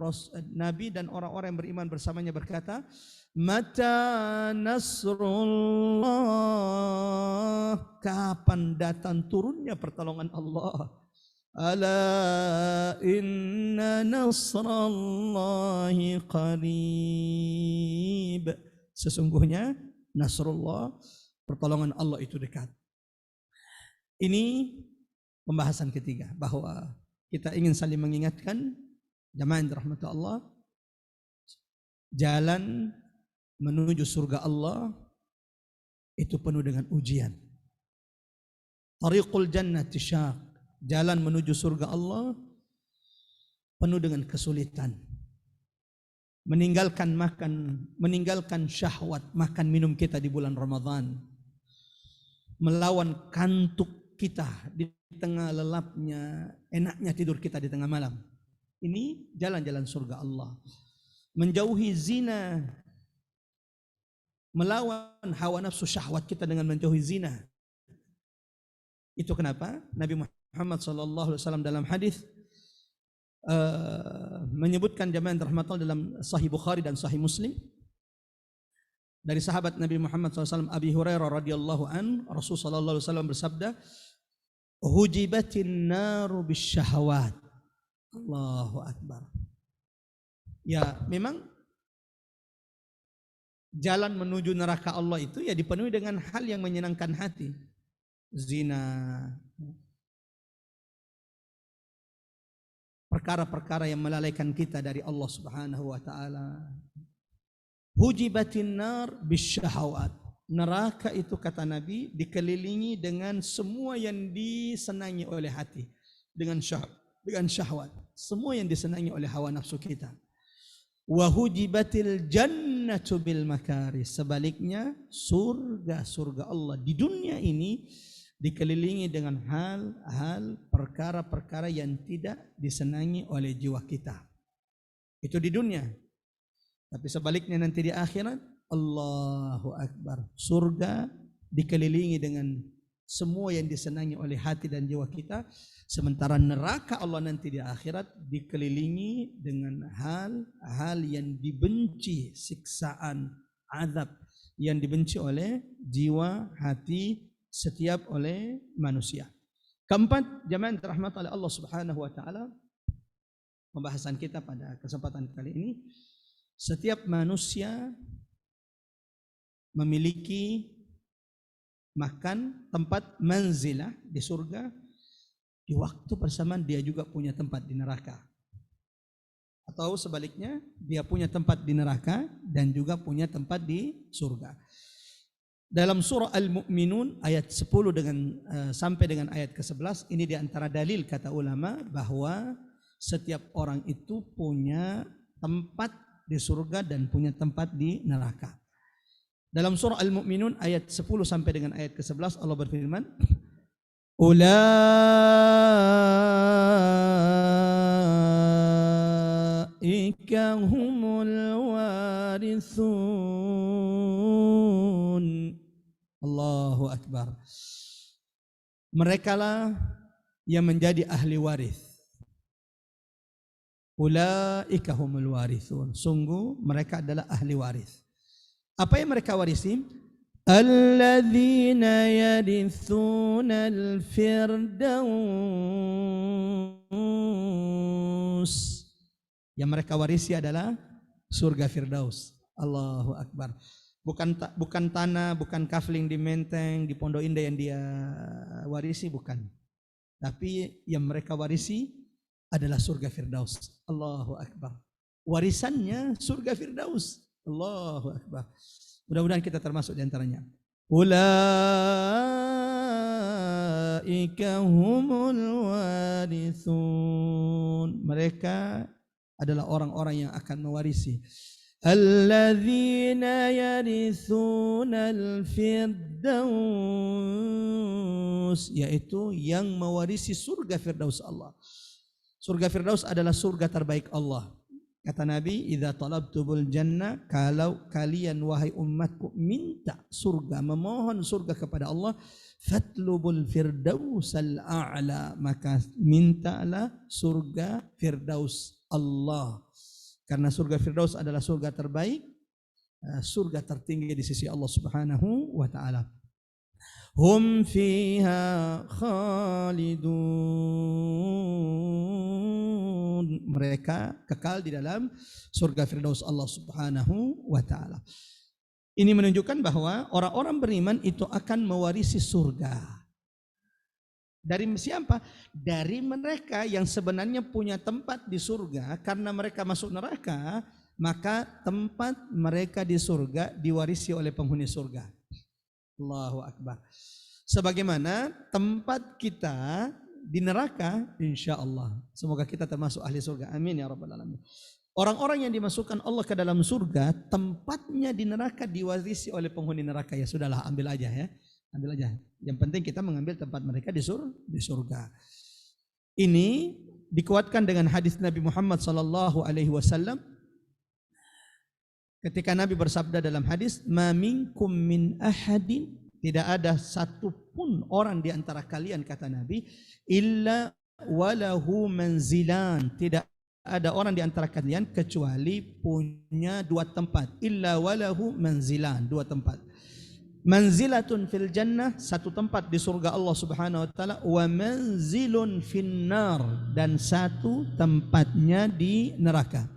orang-orang yang beriman bersamanya berkata, mata nasrullah, kapan datang turunnya pertolongan Allah? Ala inna nasrallahi qarib, sesungguhnya nasrullah, pertolongan Allah itu dekat. Ini pembahasan ketiga, bahwa kita ingin saling mengingatkan, jamaah yang dirahmati Allah, jalan menuju surga Allah itu penuh dengan ujian. Tariqul jannati syaq, jalan menuju surga Allah penuh dengan kesulitan. Meninggalkan syahwat makan minum kita di bulan Ramadan. Melawan kantuk kita di tengah lelapnya, enaknya tidur kita di tengah malam. Ini jalan-jalan surga Allah. Menjauhi zina, melawan hawa nafsu syahwat kita dengan menjauhi zina. Itu kenapa Nabi Muhammad SAW dalam hadis menyebutkan jamaah rahmatullah dalam Sahih Bukhari dan Sahih Muslim dari sahabat Nabi Muhammad SAW Abi Hurairah radhiyallahu an, Rasulullah SAW bersabda, hujibatin naru bisyahawat. Allahu Akbar. Ya, memang jalan menuju neraka Allah itu ya dipenuhi dengan hal yang menyenangkan hati. Zina, perkara-perkara yang melalaikan kita dari Allah Subhanahu wa taala. Hujibatin nar bisyahawat. Neraka itu kata Nabi dikelilingi dengan semua yang disenangi oleh hati, dengan syahwat, semua yang disenangi oleh hawa nafsu kita. Wa hujibatil jannatu bil makari. Sebaliknya surga Allah di dunia ini dikelilingi dengan hal-hal perkara-perkara yang tidak disenangi oleh jiwa kita. Itu di dunia. Tapi sebaliknya nanti di akhirat, Allahu Akbar. Surga dikelilingi dengan semua yang disenangi oleh hati dan jiwa kita. Sementara neraka Allah nanti di akhirat dikelilingi dengan hal-hal yang dibenci, siksaan, azab yang dibenci oleh jiwa, hati, setiap oleh manusia. Keempat, jamaah dirahmati oleh Allah Subhanahu wa taala, pembahasan kita pada kesempatan kali ini, setiap manusia memiliki makan tempat manzilah di surga, di waktu bersamaan dia juga punya tempat di neraka. Atau sebaliknya, dia punya tempat di neraka dan juga punya tempat di surga. Dalam surah Al-Mu'minun ayat 10 sampai dengan ayat ke-11, ini diantara dalil kata ulama bahwa setiap orang itu punya tempat di surga dan punya tempat di neraka. Dalam surah Al-Mu'minun ayat 10 sampai dengan ayat ke-11 Allah berfirman, ulaika humul warithun. Allahu Akbar. Merekalah yang menjadi ahli waris. Ulaika humul warithun. Sungguh mereka adalah ahli waris. Apa yang mereka warisi? Alladzina yarithuna al-firdaus. Yang mereka warisi adalah surga Firdaus. Allahu Akbar. Bukan tanah, bukan kafling di Menteng, di Pondok Indah yang dia warisi, bukan. Tapi yang mereka warisi adalah surga Firdaus. Allahu Akbar. Warisannya surga Firdaus. Allahu Akbar. Mudah-mudahan kita termasuk di antaranya. Ulaika humul warithun. Mereka adalah orang-orang yang akan mewarisi. Alladzina yarithuna al-firdaus, yaitu yang mewarisi surga Firdaus Allah. Surga Firdaus adalah surga terbaik Allah. Kata Nabi, idza talabtumul jannah, kalau kalian wahai umatku minta surga, memohon surga kepada Allah, fatlubul firdausal a'la, maka mintalah surga Firdaus Allah. Karena surga Firdaus adalah surga terbaik, surga tertinggi di sisi Allah Subhanahu wa taala. Hum fiha khalidun. Mereka kekal di dalam surga Firdaus Allah Subhanahu wa taala. Ini menunjukkan bahwa orang-orang beriman itu akan mewarisi surga. Dari siapa? Dari mereka yang sebenarnya punya tempat di surga. Karena mereka masuk neraka, maka tempat mereka di surga diwarisi oleh penghuni surga. Allahu Akbar. Sebagaimana tempat kita di neraka, insya Allah. Semoga kita termasuk ahli surga. Amin ya rabbal alamin. Orang-orang yang dimasukkan Allah ke dalam surga, tempatnya di neraka diwarisi oleh penghuni neraka. Ya sudahlah, ambil aja ya. Ambil aja. Yang penting kita mengambil tempat mereka di surga. Ini dikuatkan dengan hadis Nabi Muhammad SAW. Ketika Nabi bersabda dalam hadis, "Ma minkum min ahadin", tidak ada satupun orang di antara kalian, kata Nabi, "illa walahu manzilan", tidak ada orang di antara kalian kecuali punya dua tempat. Illa walahu manzilan, dua tempat. Manzilatun fil jannah, satu tempat di surga Allah Subhanahu wa taala, wa manzilun finnar, dan satu tempatnya di neraka.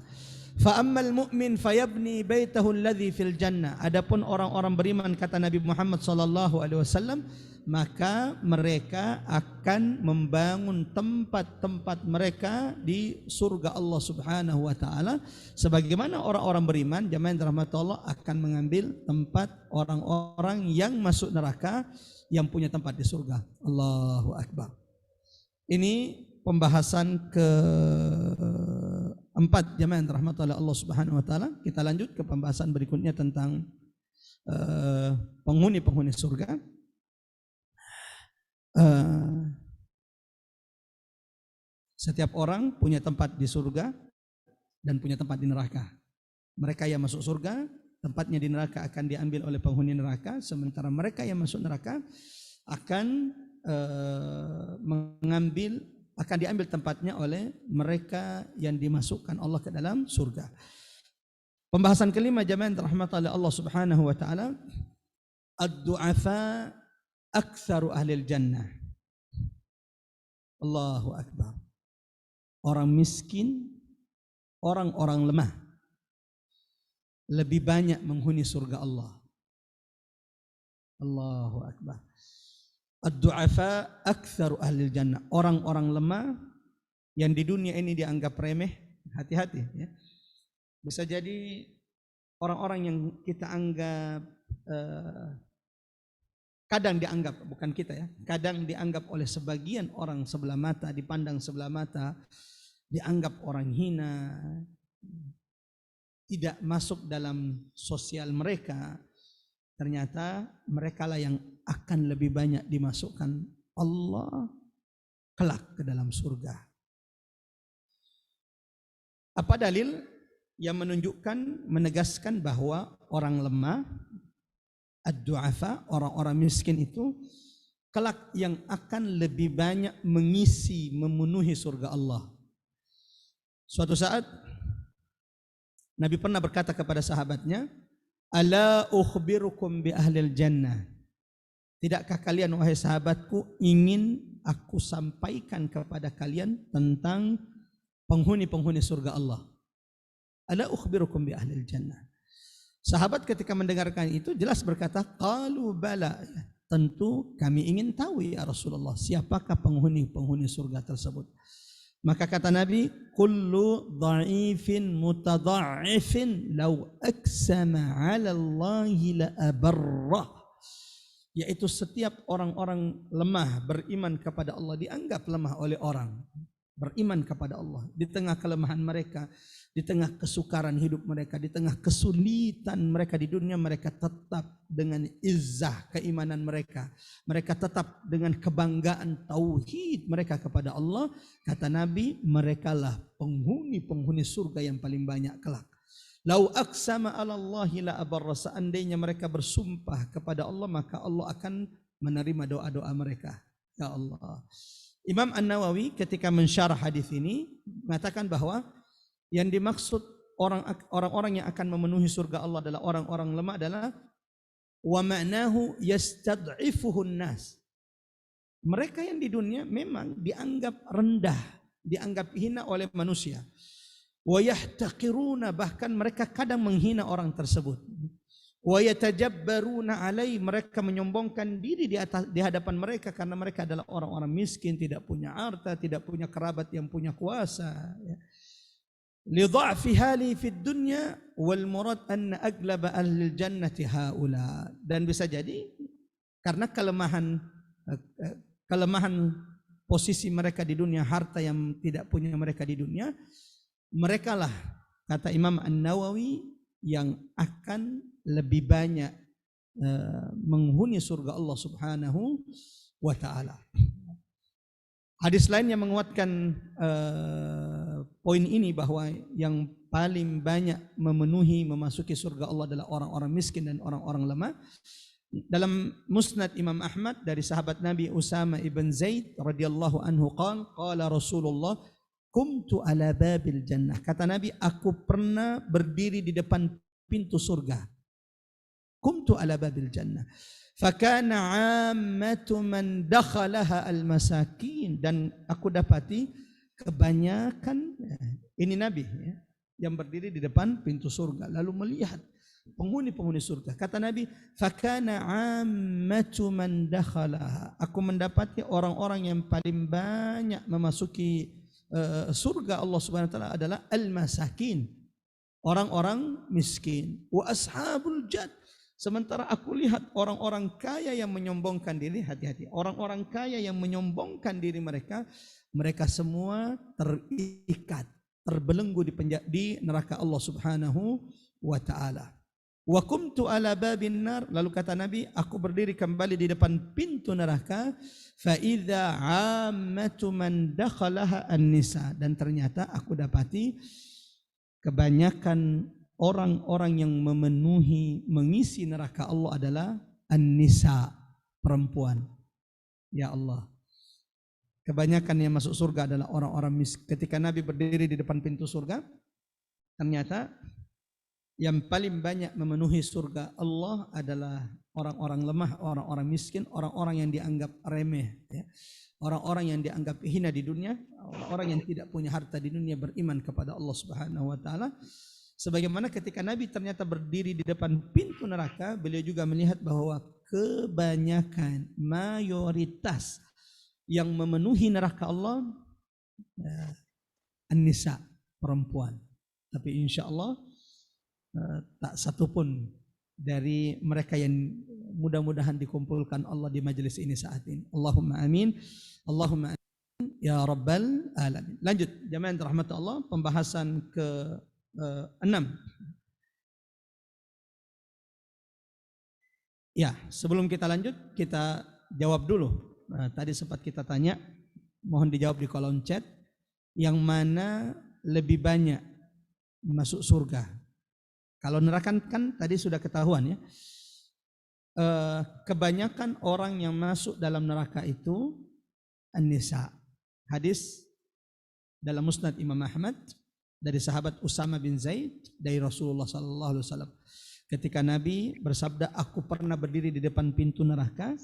Fa ammal mu'min fayabni baitahu alladhi fil jannah. Adapun orang-orang beriman, kata Nabi Muhammad sallallahu alaihi wasallam, maka mereka akan membangun tempat-tempat mereka di surga Allah Subhanahu wa taala, sebagaimana orang-orang beriman jamaah yang dirahmati Allah akan mengambil tempat orang-orang yang masuk neraka yang punya tempat di surga. Allahu akbar. Ini pembahasan keempat jamaah yang dirahmati oleh Allah Subhanahu wa taala. Kita lanjut ke pembahasan berikutnya tentang penghuni-penghuni surga. Setiap orang punya tempat di surga dan punya tempat di neraka. Mereka yang masuk surga, tempatnya di neraka akan diambil oleh penghuni neraka, sementara mereka yang masuk neraka akan diambil tempatnya oleh mereka yang dimasukkan Allah ke dalam surga. Pembahasan kelima jamaah yang dirahmati oleh Allah Subhanahu wa taala, ad-du'afa aktsaru ahlil jannah. Allahu akbar. Orang miskin, orang-orang lemah lebih banyak menghuni surga Allah. Allahu akbar. Ad-du'afa aktsaru ahlil jannah. Orang-orang lemah yang di dunia ini dianggap remeh, hati-hati ya. Bisa jadi orang-orang yang kita anggap kadang dianggap, bukan kita ya, kadang dianggap oleh sebagian orang sebelah mata, dipandang sebelah mata, dianggap orang hina, tidak masuk dalam sosial mereka. Ternyata mereka lah yang akan lebih banyak dimasukkan Allah kelak ke dalam surga. Apa dalil yang menunjukkan, menegaskan bahwa orang lemah, ad-du'afa, orang-orang miskin itu kelak yang akan lebih banyak mengisi, memenuhi surga Allah. Suatu saat Nabi pernah berkata kepada sahabatnya, "Ala ukhbirukum bi ahlil jannah." Tidakkah kalian wahai sahabatku ingin aku sampaikan kepada kalian tentang penghuni-penghuni surga Allah? Ala ukhbirukum bi ahlil jannah. Sahabat ketika mendengarkan itu jelas berkata, qalu bala, tentu kami ingin tahu ya Rasulullah, siapakah penghuni-penghuni surga tersebut. Maka kata Nabi, kullu dha'ifin mutadha'ifin law aksama 'ala Allahi la abarrah. Yaitu setiap orang-orang lemah beriman kepada Allah dianggap lemah oleh orang. Beriman kepada Allah di tengah kelemahan mereka, di tengah kesukaran hidup mereka, di tengah kesulitan mereka di dunia, mereka tetap dengan izzah keimanan mereka. Mereka tetap dengan kebanggaan tauhid mereka kepada Allah. Kata Nabi, merekalah penghuni-penghuni surga yang paling banyak kelak. Lau aqsama 'ala Allahi la abarra, seandainya mereka bersumpah kepada Allah, maka Allah akan menerima doa-doa mereka. Ya Allah. Imam An-Nawawi ketika mensyarah hadis ini mengatakan bahwa yang dimaksud orang-orang yang akan memenuhi surga Allah adalah orang-orang lemah adalah wa ma'nahu yastad'ifuhun nas. Mereka yang di dunia memang dianggap rendah, dianggap hina oleh manusia. Wa yahtaqiruna, bahkan mereka kadang menghina orang tersebut. Wa yatajabbaruna alai, mereka menyombongkan diri di hadapan mereka karena mereka adalah orang-orang miskin, tidak punya harta, tidak punya kerabat yang punya kuasa. Li dha'fi hali fid dunya wal murad anna aglaba ahlil jannati haula. Dan bisa jadi karena kelemahan kelemahan posisi mereka di dunia, harta yang tidak punya mereka di dunia, merekalah, kata Imam An-Nawawi, yang akan lebih banyak menghuni surga Allah Subhanahu wa ta'ala. Hadis lain yang menguatkan poin ini, bahwa yang paling banyak memenuhi memasuki surga Allah adalah orang-orang miskin dan orang-orang lemah. Dalam Musnad Imam Ahmad dari sahabat Nabi Usama ibn Zaid radhiyallahu anhu qala Rasulullah kumtu ala babil jannah. Kata Nabi, aku pernah berdiri di depan pintu surga. Kumtu ala babil jannah. Fakana ammatu man dakhalaha al-masakin, dan aku dapati kebanyakan, ini Nabi ya, yang berdiri di depan pintu surga lalu melihat penghuni-penghuni surga. Kata Nabi, fakana ammatu man dakhalaha, aku mendapati orang-orang yang paling banyak memasuki surga Allah Subhanahu wa taala adalah al-masakin, orang-orang miskin, wa ashabul jad. Sementara aku lihat orang-orang kaya yang menyombongkan diri, hati-hati, orang-orang kaya yang menyombongkan diri mereka, mereka semua terikat, terbelenggu di neraka Allah Subhanahu wa taala. Wa kumtu ala babin nar, lalu kata Nabi, aku berdiri kembali di depan pintu neraka, fa idza ammatu man dakhalaha an-nisa, dan ternyata aku dapati kebanyakan orang-orang yang memenuhi mengisi neraka Allah adalah an-nisa, perempuan. Ya Allah, kebanyakan yang masuk surga adalah orang-orang miskin. Ketika Nabi berdiri di depan pintu surga, ternyata yang paling banyak memenuhi surga Allah adalah orang-orang lemah, orang-orang miskin, orang-orang yang dianggap remeh, ya. Orang-orang yang dianggap hina di dunia, orang-orang yang tidak punya harta di dunia, beriman kepada Allah Subhanahu wa taala. Sebagaimana ketika Nabi ternyata berdiri di depan pintu neraka, beliau juga melihat bahwa kebanyakan, mayoritas yang memenuhi neraka Allah an-nisa, perempuan. Tapi insya Allah tak satu pun dari mereka yang mudah-mudahan dikumpulkan Allah di majelis ini saat ini. Allahumma amin. Allahumma amin ya rabbal alamin. Lanjut jamaah yang dirahmati Allah, pembahasan ke 6. Ya, sebelum kita lanjut, kita jawab dulu. Tadi sempat kita tanya, mohon dijawab di kolom chat, yang mana lebih banyak masuk surga? Kalau neraka kan tadi sudah ketahuan ya. Kebanyakan orang yang masuk dalam neraka itu an-nisa. Hadis dalam Musnad Imam Ahmad dari sahabat Usama bin Zaid dari Rasulullah sallallahu alaihi wasallam. Ketika Nabi bersabda, aku pernah berdiri di depan pintu neraka,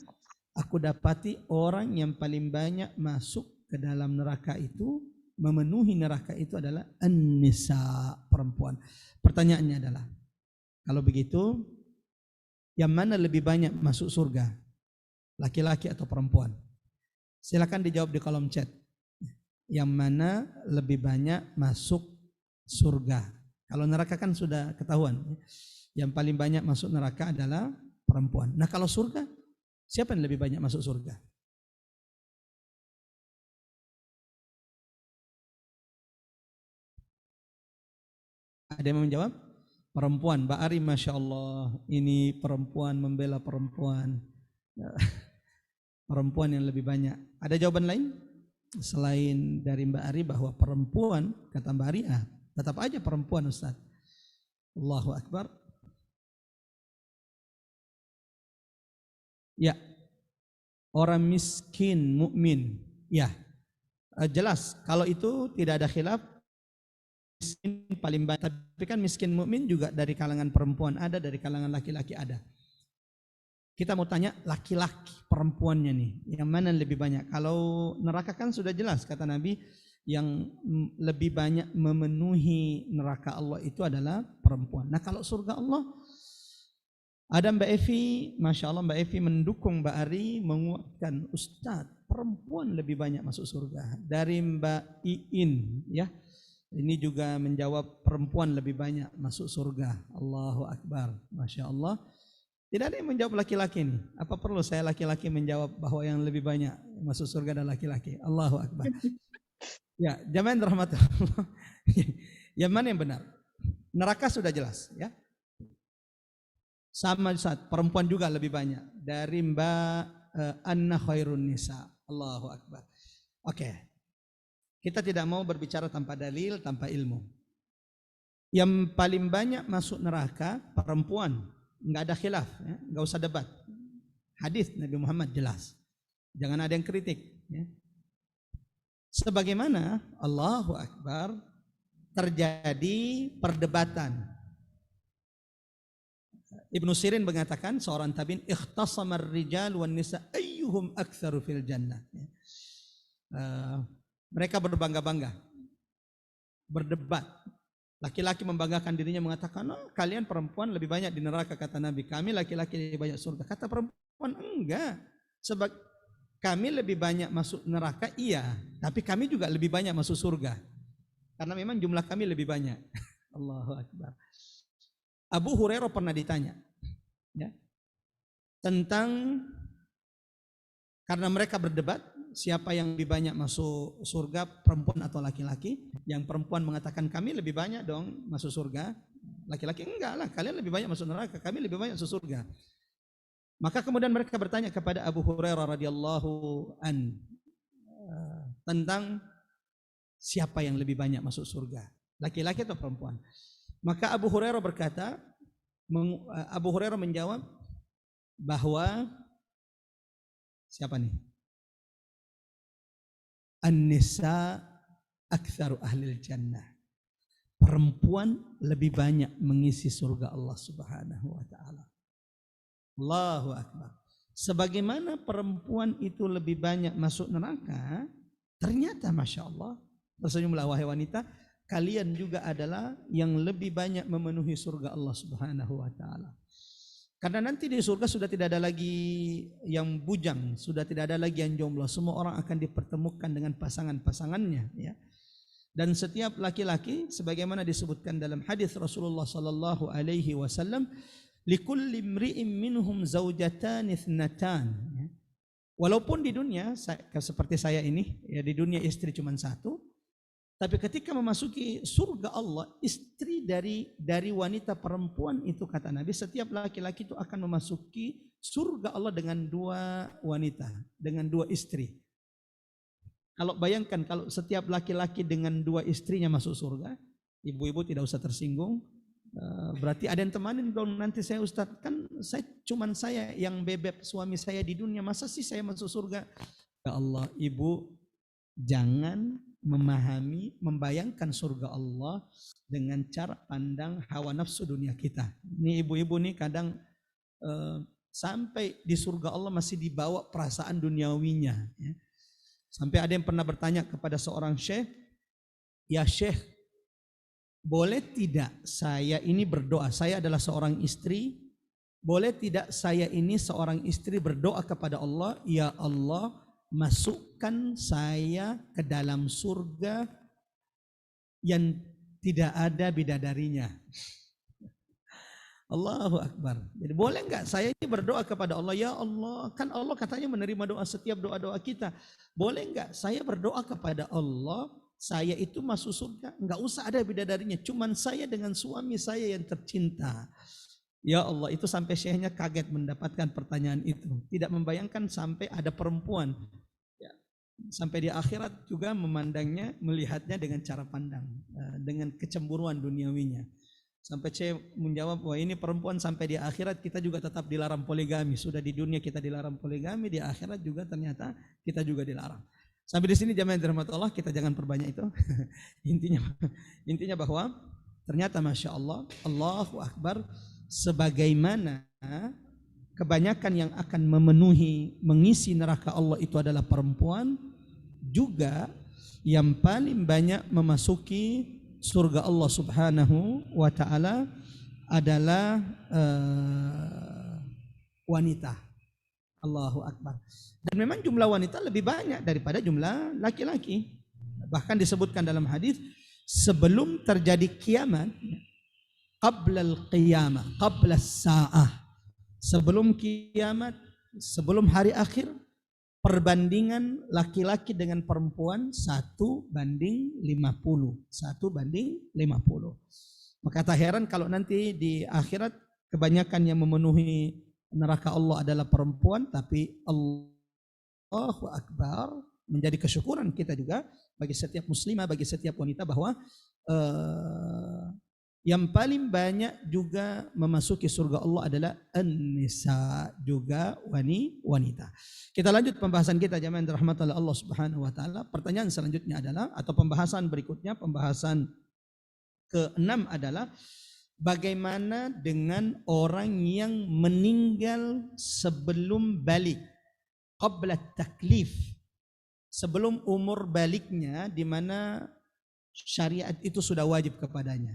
aku dapati orang yang paling banyak masuk ke dalam neraka itu, memenuhi neraka itu adalah an-nisa, perempuan. Pertanyaannya adalah, kalau begitu yang mana lebih banyak masuk surga? Laki-laki atau perempuan? Silakan dijawab di kolom chat. Yang mana lebih banyak masuk surga? Kalau neraka kan sudah ketahuan, yang paling banyak masuk neraka adalah perempuan. Nah kalau surga, siapa yang lebih banyak masuk surga? Ada yang menjawab? Perempuan. Mbak Ari, Masya Allah, ini perempuan membela perempuan. Perempuan yang lebih banyak. Ada jawaban lain? Selain dari Mbak Ari bahwa perempuan, kata Mbak Ari, tetap aja perempuan Ustaz. Allahu Akbar. Ya, orang miskin mukmin. Ya, jelas kalau itu tidak ada khilaf. Miskin paling banyak, tapi kan miskin mukmin juga dari kalangan perempuan ada, dari kalangan laki-laki ada. Kita mau tanya laki-laki perempuannya nih, yang mana yang lebih banyak? Kalau neraka kan sudah jelas kata Nabi, yang lebih banyak memenuhi neraka Allah itu adalah perempuan. Nah kalau surga Allah, ada Mbak Evi, Masya Allah Mbak Evi mendukung Mbak Ari, menguatkan Ustadz, perempuan lebih banyak masuk surga. Dari Mbak Iin ya, ini juga menjawab perempuan lebih banyak masuk surga. Allahu Akbar, Masya Allah. Tidak ada yang menjawab laki-laki nih. Apa perlu saya laki-laki menjawab bahwa yang lebih banyak masuk surga adalah laki-laki? Allahu Akbar. Ya, jamaah rahmat Allah. Yang mana yang benar? Neraka sudah jelas, ya. Sama saat perempuan juga lebih banyak dari Mbak Anna Khairun Nisa. Allahu Akbar. Oke. Kita tidak mau berbicara tanpa dalil, tanpa ilmu. Yang paling banyak masuk neraka perempuan. Enggak ada khilaf, ya. Enggak usah debat. Hadis Nabi Muhammad jelas. Jangan ada yang kritik, ya. Sebagaimana Allahu Akbar terjadi perdebatan. Ibnu Sirin mengatakan seorang tabi'in, ikhtasamar rijal wan nisa ayyuhum aktsaru fil jannah. Mereka berbangga-bangga, berdebat. Laki-laki membanggakan dirinya mengatakan, oh, kalian perempuan lebih banyak di neraka, kata Nabi. Kami laki-laki lebih banyak surga. Kata perempuan, enggak. Sebab kami lebih banyak masuk neraka, iya. Tapi kami juga lebih banyak masuk surga. Karena memang jumlah kami lebih banyak. Allahu Akbar. Abu Hurairah pernah ditanya, ya, tentang, karena mereka berdebat siapa yang lebih banyak masuk surga, perempuan atau laki-laki. Yang perempuan mengatakan kami lebih banyak dong masuk surga. Laki-laki enggak lah, kalian lebih banyak masuk neraka, kami lebih banyak masuk surga. Maka kemudian mereka bertanya kepada Abu Hurairah radhiyallahu an tentang siapa yang lebih banyak masuk surga, laki-laki atau perempuan. Maka Abu Hurairah berkata, Abu Hurairah menjawab bahwa siapa nih? An-nisa aktsaru ahlil jannah. Perempuan lebih banyak mengisi surga Allah Subhanahu wa taala. Allahu Akbar. Sebagaimana perempuan itu lebih banyak masuk neraka, ternyata Masya Allah, tersenyumlah wahai wanita, kalian juga adalah yang lebih banyak memenuhi surga Allah Subhanahu wa taala. Karena nanti di surga sudah tidak ada lagi yang bujang, sudah tidak ada lagi yang jomblo. Semua orang akan dipertemukan dengan pasangan-pasangannya, ya. Dan setiap laki-laki sebagaimana disebutkan dalam hadis Rasulullah sallallahu alaihi wasallam, likulli imri'in minhum zaujatan ithnatan. Walaupun di dunia seperti saya ini, ya, di dunia istri cuma satu, tapi ketika memasuki surga Allah, istri dari wanita perempuan itu, kata Nabi, setiap laki-laki itu akan memasuki surga Allah dengan dua wanita, dengan dua istri. Kalau bayangkan kalau setiap laki-laki dengan dua istrinya masuk surga, ibu-ibu tidak usah tersinggung. Berarti ada yang temanin dong nanti saya, Ustaz, kan cuman saya yang bebek suami saya di dunia, masa sih saya masuk surga? Ya Allah, ibu jangan membayangkan surga Allah dengan cara pandang hawa nafsu dunia kita. Ini ibu-ibu nih kadang sampai di surga Allah masih dibawa perasaan duniawinya, ya. Sampai ada yang pernah bertanya kepada seorang syekh, ya syekh, boleh tidak saya ini berdoa, saya adalah seorang istri, boleh tidak saya ini seorang istri berdoa kepada Allah, ya Allah, masukkan saya ke dalam surga yang tidak ada bidadarinya. Allahu Akbar. Jadi boleh enggak saya ini berdoa kepada Allah, ya Allah, kan Allah katanya menerima doa setiap doa-doa kita. Boleh enggak saya berdoa kepada Allah, saya itu masuk surga, enggak usah ada bidadarinya, cuman saya dengan suami saya yang tercinta. Ya Allah, itu sampai syekhnya kaget mendapatkan pertanyaan itu. Tidak membayangkan sampai ada perempuan, ya, sampai di akhirat juga memandangnya, melihatnya dengan cara pandang, dengan kecemburuan duniawinya. Sampai saya menjawab, wah ini perempuan sampai di akhirat kita juga tetap dilarang poligami. Sudah di dunia kita dilarang poligami, di akhirat juga ternyata kita juga dilarang. Sampai di sini jamaah dirahmati Allah, kita jangan perbanyak itu. Intinya bahwa ternyata Masya Allah, Allahu Akbar, sebagaimana kebanyakan yang akan mengisi neraka Allah itu adalah perempuan, juga yang paling banyak memasuki surga Allah Subhanahu wa taala adalah wanita. Allahu Akbar. Dan memang jumlah wanita lebih banyak daripada jumlah laki-laki. Bahkan disebutkan dalam hadis, sebelum terjadi kiamat, qabla al-qiyamah, qabla as-sa'ah, sebelum kiamat, sebelum hari akhir, perbandingan laki-laki dengan perempuan 1:50. 1:50. Maka tak heran kalau nanti di akhirat kebanyakan yang memenuhi neraka Allah adalah perempuan, tapi Allahu Akbar, menjadi kesyukuran kita juga bagi setiap muslimah, bagi setiap wanita bahwa yang paling banyak juga memasuki surga Allah adalah an-nisa, juga wanita. Kita lanjut pembahasan kita jemaah yang dirahmati oleh Allah Subhanahu wa taala. Pertanyaan selanjutnya adalah, atau pembahasan berikutnya, pembahasan ke-6 adalah bagaimana dengan orang yang meninggal sebelum balik, qabla taklif, sebelum umur baliknya, di mana syariat itu sudah wajib kepadanya.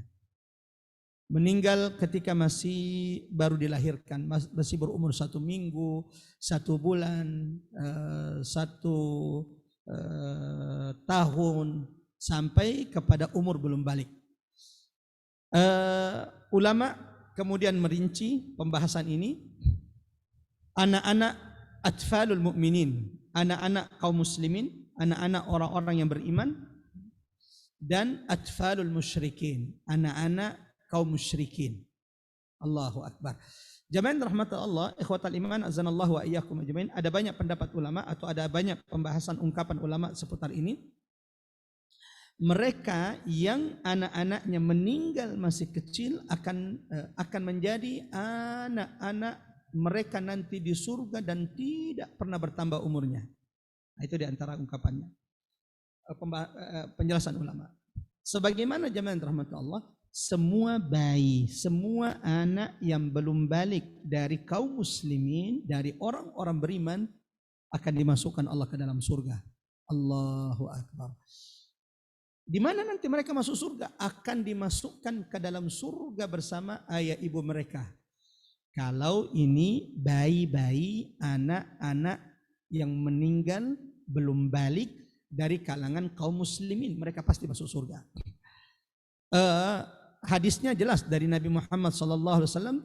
Meninggal ketika masih baru dilahirkan, masih berumur 1 minggu, 1 bulan, 1 tahun, sampai kepada umur belum balik. Ulama kemudian merinci pembahasan ini, anak-anak atfalul mu'minin, anak-anak kaum muslimin, anak-anak orang-orang yang beriman, dan atfalul musyrikin, anak-anak kaum musyrikin. Allahu Akbar. Jamaah rahmat Allah, ikhwatal iman, azanallahu wa iyyakum ajmain. Ada banyak pendapat ulama atau ada banyak pembahasan ungkapan ulama seputar ini. Mereka yang anak-anaknya meninggal masih kecil akan menjadi anak-anak mereka nanti di surga dan tidak pernah bertambah umurnya. Nah, itu di antara ungkapannya. Penjelasan ulama. Sebagaimana jamaah rahmat Allah, semua bayi, semua anak yang belum balik dari kaum muslimin, dari orang-orang beriman, akan dimasukkan Allah ke dalam surga. Allahu Akbar. Di mana nanti mereka masuk surga? Akan dimasukkan ke dalam surga bersama ayah ibu mereka. Kalau ini bayi-bayi, anak-anak yang meninggal belum balik dari kalangan kaum muslimin, mereka pasti masuk surga. Hadisnya jelas dari Nabi Muhammad SAW,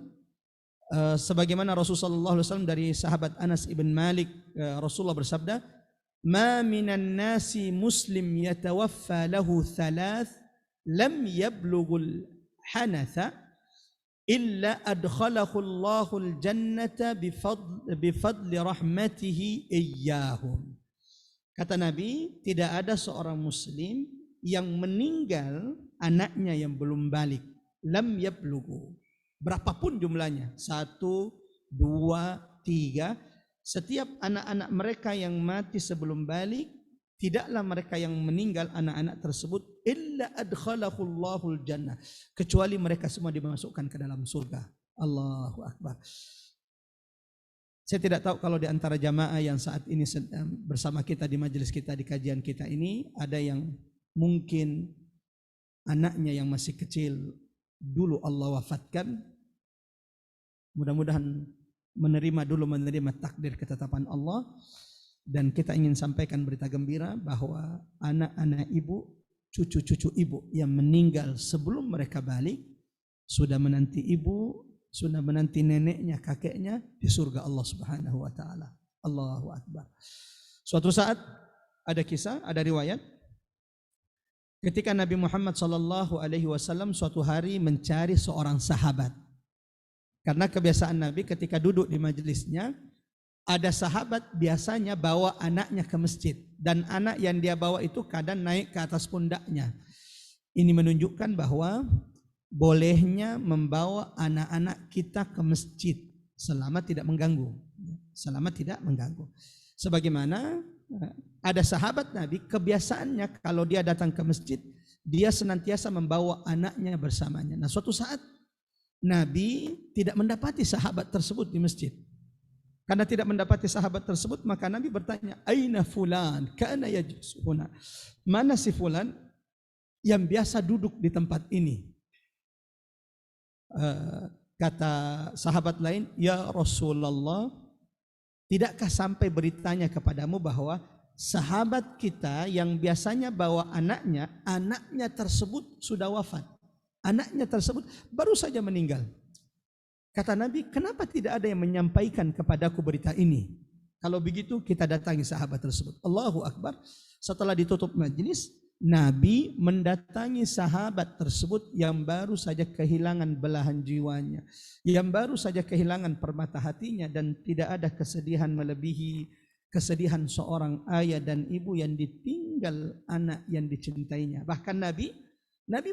sebagaimana Rasulullah SAW dari sahabat Anas ibn Malik, Rasulullah bersabda, "Ma minan nasi muslim yatawaffa lahu thalath lam yablughul hanatha illa adkhalahu Allahul jannata bifadli rahmatihi iyyahum." Kata Nabi, tidak ada seorang muslim yang meninggal anaknya yang belum balik, lam yablughu, berapapun jumlahnya, 1, 2, 3, setiap anak-anak mereka yang mati sebelum balik, tidaklah mereka yang meninggal anak-anak tersebut illa adkhalahu Allahul jannah, kecuali mereka semua dimasukkan ke dalam surga. Allahu Akbar. Saya tidak tahu kalau di antara jamaah yang saat ini bersama kita di majelis kita, di kajian kita ini, ada yang mungkin anaknya yang masih kecil dulu Allah wafatkan. Mudah-mudahan menerima takdir ketetapan Allah. Dan kita ingin sampaikan berita gembira bahwa anak-anak ibu, cucu-cucu ibu yang meninggal sebelum mereka balik, sudah menanti ibu, sudah menanti neneknya, kakeknya di surga Allah Subhanahu wa taala. Allahu Akbar. Suatu saat ada kisah, ada riwayat, ketika Nabi Muhammad SAW suatu hari mencari seorang sahabat. Karena kebiasaan Nabi ketika duduk di majelisnya, ada sahabat biasanya bawa anaknya ke masjid. Dan anak yang dia bawa itu kadang naik ke atas pundaknya. Ini menunjukkan bahwa bolehnya membawa anak-anak kita ke masjid selama tidak mengganggu. Selama tidak mengganggu. Sebagaimana ada sahabat Nabi, kebiasaannya kalau dia datang ke masjid, dia senantiasa membawa anaknya bersamanya. Nah, suatu saat Nabi tidak mendapati sahabat tersebut di masjid. Karena tidak mendapati sahabat tersebut, maka Nabi bertanya, "Aina fulan? Kana yajlisu huna." Mana si fulan yang biasa duduk di tempat ini? Kata sahabat lain, "Ya Rasulullah, tidakkah sampai beritanya kepadamu bahwa sahabat kita yang biasanya bawa anaknya tersebut sudah wafat. Anaknya tersebut baru saja meninggal." Kata Nabi, kenapa tidak ada yang menyampaikan kepadaku berita ini? Kalau begitu kita datangi sahabat tersebut. Allahu Akbar. Setelah ditutup majelis, Nabi mendatangi sahabat tersebut yang baru saja kehilangan belahan jiwanya, yang baru saja kehilangan permata hatinya, dan tidak ada kesedihan melebihi kesedihan seorang ayah dan ibu yang ditinggal anak yang dicintainya. Bahkan Nabi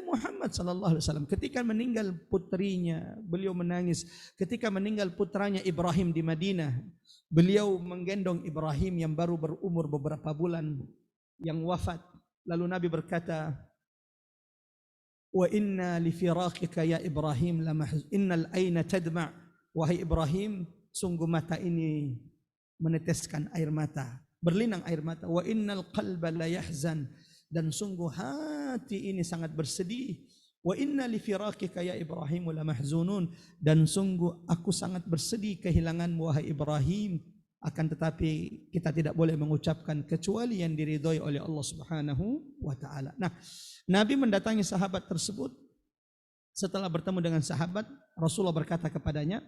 Muhammad SAW ketika meninggal putrinya, beliau menangis. Ketika meninggal putranya Ibrahim di Madinah, beliau menggendong Ibrahim yang baru berumur beberapa bulan yang wafat. Lalu Nabi berkata, wa inna li firaqika ya Ibrahim innal aina tadma'. Wahai Ibrahim, sungguh mata ini meneteskan air mata, berlinang air mata. Wa innal qalba la yahzan, dan sungguh hati ini sangat bersedih. Wa inna li firaqika ya Ibrahim la mahzunun, dan sungguh aku sangat bersedih kehilanganmu wahai Ibrahim. Akan tetapi kita tidak boleh mengucapkan kecuali yang diridhoi oleh Allah Subhanahu wa taala. Nah, Nabi mendatangi sahabat tersebut. Setelah bertemu dengan sahabat, Rasulullah berkata kepadanya,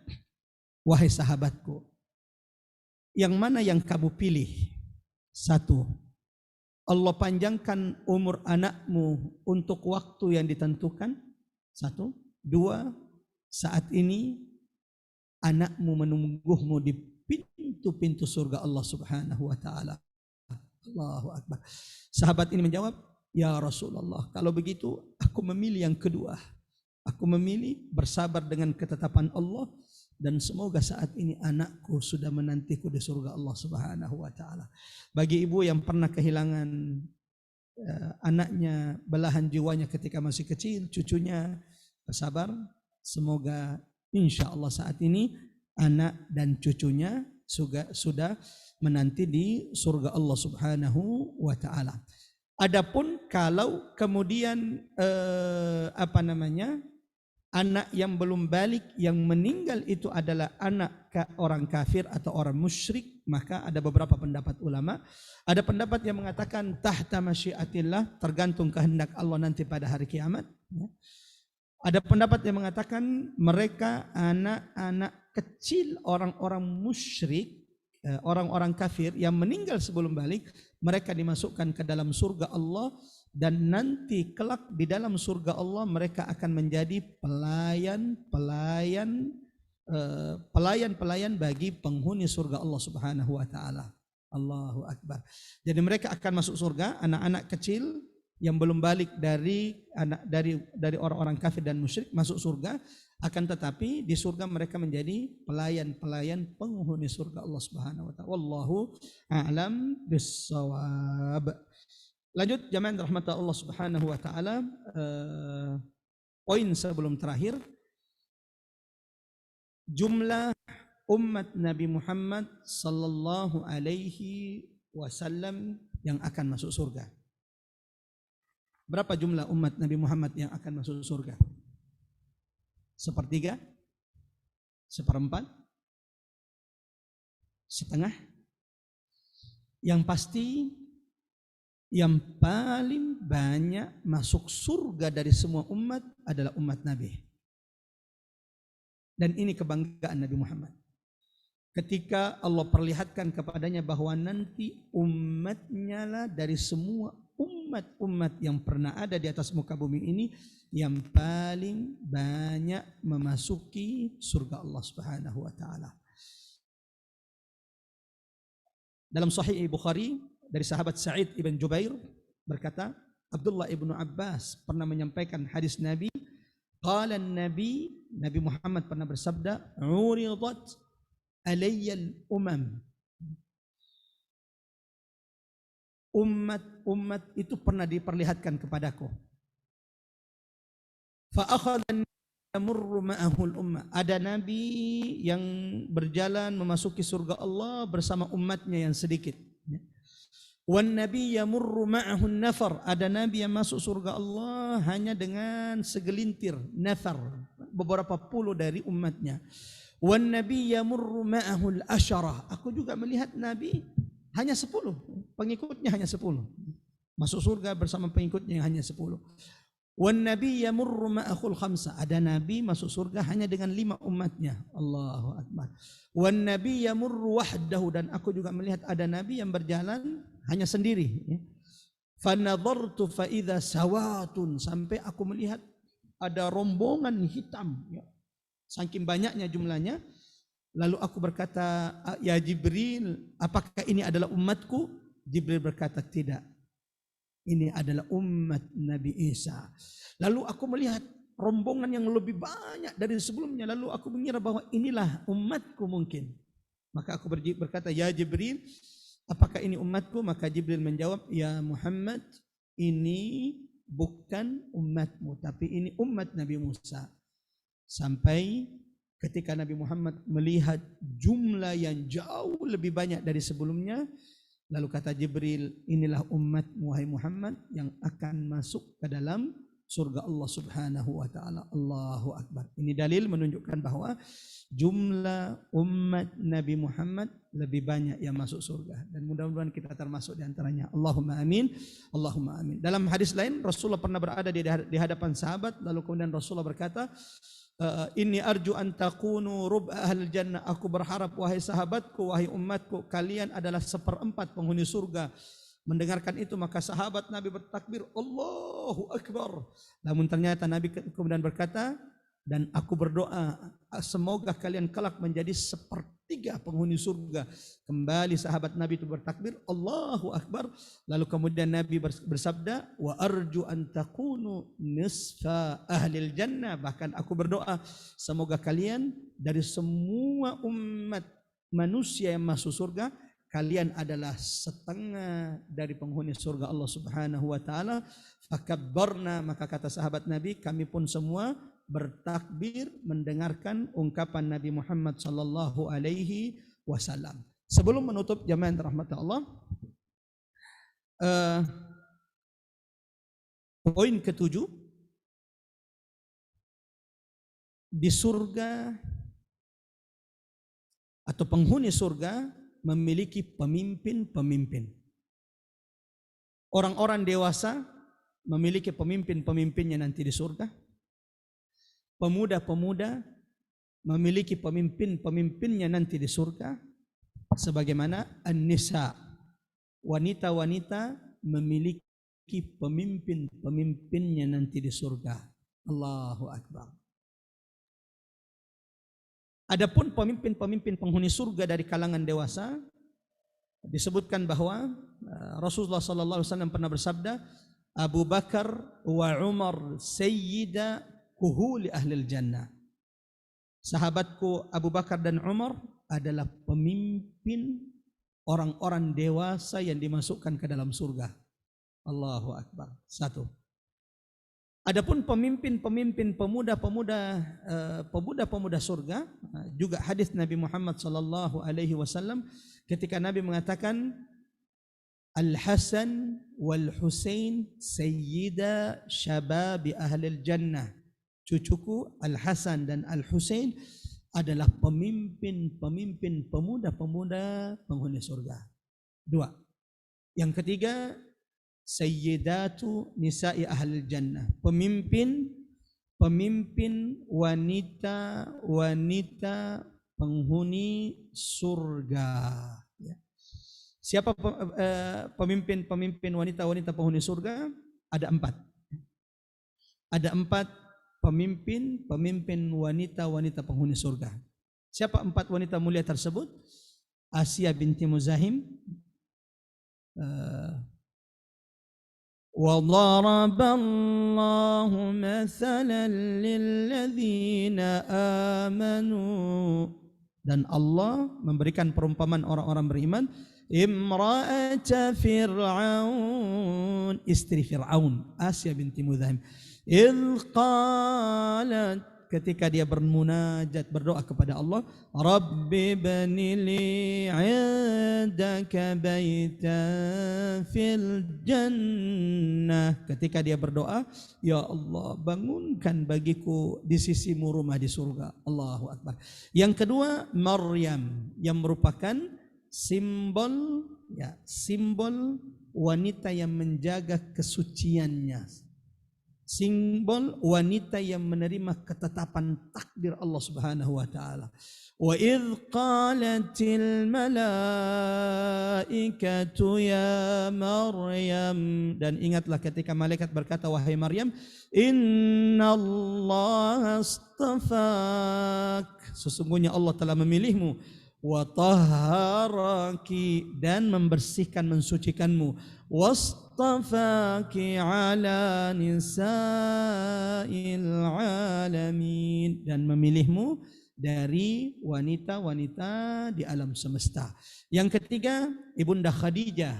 wahai sahabatku, yang mana yang kamu pilih? Satu, Allah panjangkan umur anakmu untuk waktu yang ditentukan. Satu. Dua, saat ini anakmu menunggumu di pintu-pintu surga Allah Subhanahu wa taala. Allahu Akbar. Sahabat ini menjawab, ya Rasulullah, kalau begitu aku memilih yang kedua. Aku memilih bersabar dengan ketetapan Allah, dan semoga saat ini anakku sudah menantiku di surga Allah Subhanahu wa taala. Bagi ibu yang pernah kehilangan anaknya, belahan jiwanya ketika masih kecil, cucunya, bersabar. Semoga insya Allah saat ini anak dan cucunya sudah menanti di surga Allah Subhanahu wa taala. Adapun kalau kemudian anak yang belum balik yang meninggal itu adalah anak orang kafir atau orang musyrik, maka ada beberapa pendapat ulama. Ada pendapat yang mengatakan tahta masyiatillah, tergantung kehendak Allah nanti pada hari kiamat. Ada pendapat yang mengatakan mereka anak-anak kecil orang-orang musyrik, orang-orang kafir yang meninggal sebelum balik, mereka dimasukkan ke dalam surga Allah, dan nanti kelak di dalam surga Allah mereka akan menjadi pelayan bagi penghuni surga Allah Subhanahu wa taala. Allahu Akbar. Jadi mereka akan masuk surga, anak-anak kecil yang belum balik dari orang-orang kafir dan musyrik masuk surga, akan tetapi di surga mereka menjadi pelayan penghuni surga Allah Subhanahu wa taala. Wallahu a'lam bissawab. Lanjut jamaah rahmat Allah Subhanahu wa taala, poin sebelum terakhir, jumlah umat Nabi Muhammad sallallahu alaihi wasallam yang akan masuk surga. Berapa jumlah umat Nabi Muhammad yang akan masuk surga? Sepertiga? Seperempat? Setengah? Yang pasti yang paling banyak masuk surga dari semua umat adalah umat Nabi. Dan ini kebanggaan Nabi Muhammad. Ketika Allah perlihatkan kepadanya bahwa nanti umatnya lah dari semua umat-umat yang pernah ada di atas muka bumi ini yang paling banyak memasuki surga Allah Subhanahu wa taala. Dalam Sahih Bukhari dari sahabat Sa'id ibn Jubair berkata, Abdullah ibnu Abbas pernah menyampaikan hadis Nabi, qala Nabi Muhammad pernah bersabda, uridat alayyal umam. Umat itu pernah diperlihatkan kepadaku. Fa akhadha yamurru ma'ahul ummah. Ada nabi yang berjalan memasuki surga Allah bersama umatnya yang sedikit. Wan nabi yamurru ma'ahun nafar. Ada nabi yang masuk surga Allah hanya dengan segelintir nafar, beberapa puluh dari umatnya. Wan nabi yamurru ma'ahul asyarah. Aku juga melihat nabi hanya 10, pengikutnya hanya 10. Masuk surga bersama pengikutnya hanya 10. Wan nabi yamurru ma'akhul khamsa. Ada nabi masuk surga hanya dengan 5 umatnya. Allahu akbar. Wan nabi yamurru wahdahu, dan aku juga melihat ada nabi yang berjalan hanya sendiri. Fa nadhartu fa idza sawatun, sampai aku melihat ada rombongan hitam. Saking banyaknya jumlahnya. Lalu aku berkata, ya Jibril, apakah ini adalah umatku? Jibril berkata, tidak. Ini adalah umat Nabi Isa. Lalu aku melihat rombongan yang lebih banyak dari sebelumnya. Lalu aku mengira bahwa inilah umatku mungkin. Maka aku berkata, ya Jibril, apakah ini umatku? Maka Jibril menjawab, ya Muhammad, ini bukan umatmu, tapi ini umat Nabi Musa. Sampai ketika Nabi Muhammad melihat jumlah yang jauh lebih banyak dari sebelumnya, lalu kata Jibril, inilah umatmu wahai Muhammad yang akan masuk ke dalam surga Allah Subhanahu wa taala. Allahu akbar. Ini dalil menunjukkan bahwa jumlah umat Nabi Muhammad lebih banyak yang masuk surga, dan mudah-mudahan kita termasuk di antaranya. Allahumma amin. Allahumma amin. Dalam hadis lain Rasulullah pernah berada di hadapan sahabat, lalu kemudian Rasulullah berkata, inni arju an takunu rub ahlil jannah. Aku berharap wahai sahabatku, wahai umatku, kalian adalah 1/4 penghuni surga. Mendengarkan itu maka sahabat Nabi bertakbir, Allahu Akbar. Namun ternyata Nabi kemudian berkata, dan aku berdoa semoga kalian kelak menjadi 1/3 penghuni surga. Kembali sahabat Nabi itu bertakbir, Allahu Akbar. Lalu kemudian Nabi bersabda, wa arju an takunu nisfa ahlil jannah. Bahkan aku berdoa semoga kalian dari semua umat manusia yang masuk surga, kalian adalah 1/2 dari penghuni surga Allah Subhanahu wa taala. Fakabbarna, maka kata sahabat Nabi, kami pun semua bertakbir mendengarkan ungkapan Nabi Muhammad sallallahu alaihi wasallam. Sebelum menutup jamaah yang dirahmati Allah, poin ke-7, di surga atau penghuni surga memiliki pemimpin-pemimpin. Orang-orang dewasa memiliki pemimpin-pemimpinnya nanti di surga. Pemuda-pemuda memiliki pemimpin-pemimpinnya nanti di surga. Sebagaimana an-nisa, wanita-wanita memiliki pemimpin-pemimpinnya nanti di surga. Allahu Akbar. Adapun pemimpin-pemimpin penghuni surga dari kalangan dewasa, disebutkan bahwa Rasulullah sallallahu alaihi wasallam pernah bersabda, Abu Bakar wa Umar sayyida kuhuli ahlil jannah. Sahabatku Abu Bakar dan Umar adalah pemimpin orang-orang dewasa yang dimasukkan ke dalam surga. Allahu Akbar. 1. Adapun pemimpin-pemimpin pemuda-pemuda surga, juga hadis Nabi Muhammad sallallahu alaihi wasallam ketika Nabi mengatakan, Al-Hasan wal Husain sayyida syababi ahlil jannah. Cucuku Al-Hasan dan Al-Husain adalah pemimpin-pemimpin pemuda-pemuda penghuni surga. 2. Yang ketiga, sayyidatu nisa'i ahlil jannah. Pemimpin wanita-wanita penghuni surga. Siapa pemimpin wanita-wanita penghuni surga? Ada 4. Ada 4 pemimpin wanita-wanita penghuni surga. Siapa 4 wanita mulia tersebut? Asiyah binti Muzahim, وَضَرَبَ اللَّهُ مَثَلًا لِلَّذِينَ آمَنُوا, dan Allah memberikan perumpamaan orang-orang beriman, imra'ata Fir'aun, istri Fir'aun, Asiyah binti Muzahim, idh qalat, ketika dia bermunajat, berdoa kepada Allah, Rabbi banili 'indaka baitan fil jannah. Ketika dia berdoa, ya Allah, bangunkan bagiku di sisimu rumah di surga. Allahu Akbar. Yang kedua, Maryam, yang merupakan simbol wanita yang menjaga kesuciannya. simbol wanita yang menerima ketetapan takdir Allah Subhanahu wa taala. Wa idz qalatil malaikatu ya Maryam, dan ingatlah ketika malaikat berkata, wahai Maryam, innallaha astafak, sesungguhnya Allah telah memilihmu, wa tahharaki, dan membersihkan mensucikanmu, wastafaki ala nisa'il alamin, dan memilihmu dari wanita-wanita di alam semesta. Yang ketiga, Ibunda Khadijah,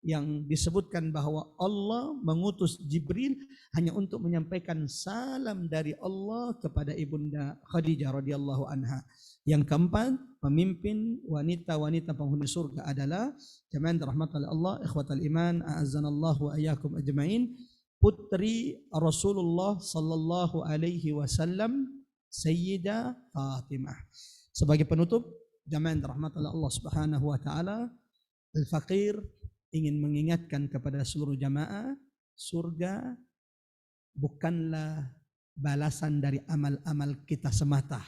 yang disebutkan bahwa Allah mengutus Jibril hanya untuk menyampaikan salam dari Allah kepada Ibunda Khadijah radhiyallahu anha. Yang keempat, pemimpin wanita-wanita penghuni surga adalah jamaah rahmatan Allah, ikhwatal iman, a'azzanallahu wa iyyakum ajmain, putri Rasulullah sallallahu alaihi wasallam, Sayyidah Fatimah. Sebagai penutup, jamaah rahmatan Allah Subhanahu wa taala, Al-Faqir ingin mengingatkan kepada seluruh jamaah, surga bukanlah balasan dari amal-amal kita semata,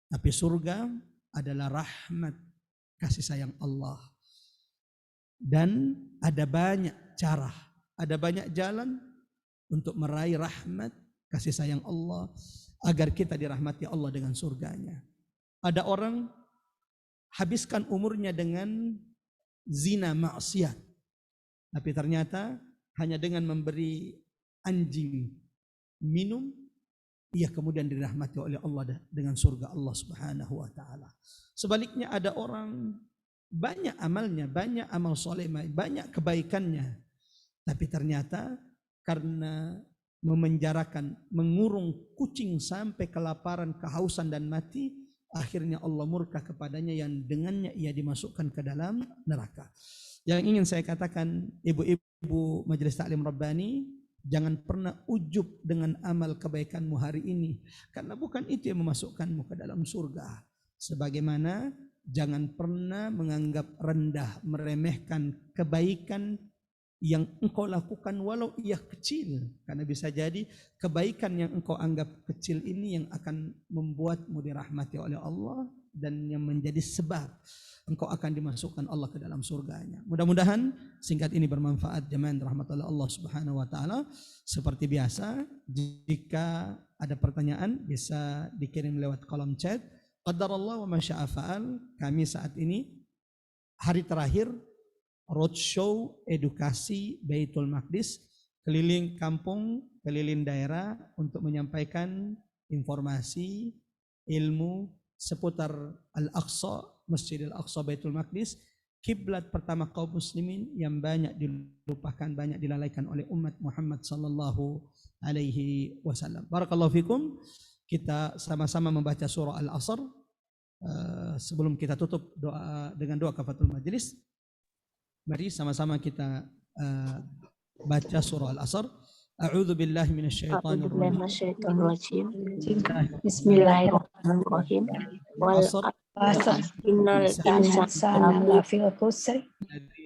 tapi surga adalah rahmat kasih sayang Allah. Dan ada banyak cara, ada banyak jalan untuk meraih rahmat kasih sayang Allah, agar kita dirahmati Allah dengan surganya. Ada orang habiskan umurnya dengan zina maksiat, tapi ternyata hanya dengan memberi anjing minum, ia kemudian dirahmati oleh Allah dengan surga Allah Subhanahu wa taala. Sebaliknya ada orang banyak amalnya, banyak amal soleh, banyak kebaikannya, tapi ternyata karena memenjarakan, mengurung kucing sampai kelaparan, kehausan dan mati, akhirnya Allah murka kepadanya yang dengannya ia dimasukkan ke dalam neraka. Yang ingin saya katakan, ibu-ibu Majelis Taklim Rabbani, jangan pernah ujub dengan amal kebaikanmu hari ini, karena bukan itu yang memasukkanmu ke dalam surga. Sebagaimana jangan pernah menganggap rendah, meremehkan kebaikan yang engkau lakukan walau ia kecil, karena bisa jadi kebaikan yang engkau anggap kecil ini yang akan membuatmu dirahmati oleh Allah dan yang menjadi sebab engkau akan dimasukkan Allah ke dalam surganya. Mudah-mudahan singkat ini bermanfaat jemaah rahmatullah Allah Subhanahu wa taala. Seperti biasa, jika ada pertanyaan bisa dikirim lewat kolom chat. Qadarallah wa masya'a fa'al. Kami saat ini hari terakhir roadshow edukasi Baitul Maqdis, keliling kampung, keliling daerah untuk menyampaikan informasi, ilmu seputar Al-Aqsa, Masjidil Aqsa Baitul Maqdis, kiblat pertama kaum muslimin yang banyak dilupakan, banyak dilalaikan oleh umat Muhammad sallallahu alaihi wasallam. Barakallahu fikum. Kita sama-sama membaca surah Al-Asr. Sebelum kita tutup doa dengan doa kafatul majlis, mari sama-sama kita baca surah Al-Asr. A'udzu billahi minasyaitonir rajim. Bismillahirrahmanirrahim. Wal innal insana lafil khusr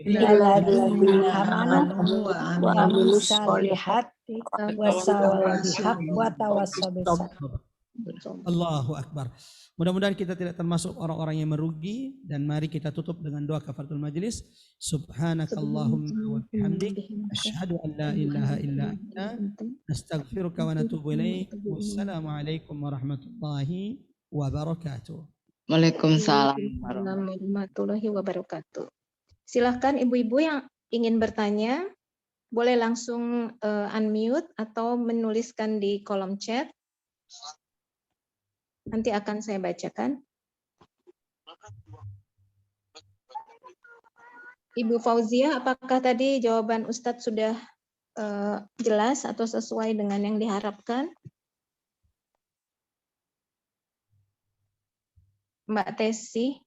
illa alladziina aamanu wa amilus sholihati wa tawassaw bil haqqi wa tawassaw bis sabr. Allahu Akbar. Mudah-mudahan kita tidak termasuk orang-orang yang merugi, dan mari kita tutup dengan doa kafaratul majlis. Subhanakallahumma wa bihamdik, asyhadu an la ilaha illa anta, nastaghfiruka wa natubu ilaik. Wassalamualaikum warahmatullahi wabarakatuh. Waalaikumsalam warahmatullahi wabarakatuh. Silahkan ibu-ibu yang ingin bertanya, boleh langsung unmute atau menuliskan di kolom chat. Nanti akan saya bacakan. Ibu Fauzia, apakah tadi jawaban Ustadz sudah jelas atau sesuai dengan yang diharapkan? Mbak Tesi.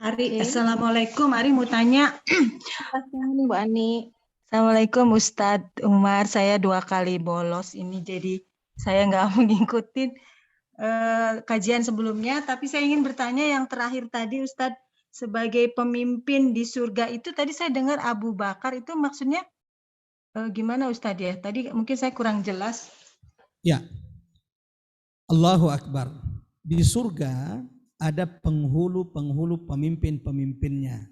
Ari, Assalamualaikum. Ari mau tanya. Assalamualaikum Bu Ani. Assalamualaikum Ustadz Umar. Saya 2 kali bolos ini, jadi saya nggak mengikuti kajian sebelumnya. Tapi saya ingin bertanya yang terakhir tadi Ustadz, sebagai pemimpin di surga itu tadi saya dengar Abu Bakar itu maksudnya gimana Ustadz ya? Tadi mungkin saya kurang jelas. Ya, Allahu Akbar. Di surga ada penghulu-penghulu, pemimpin-pemimpinnya.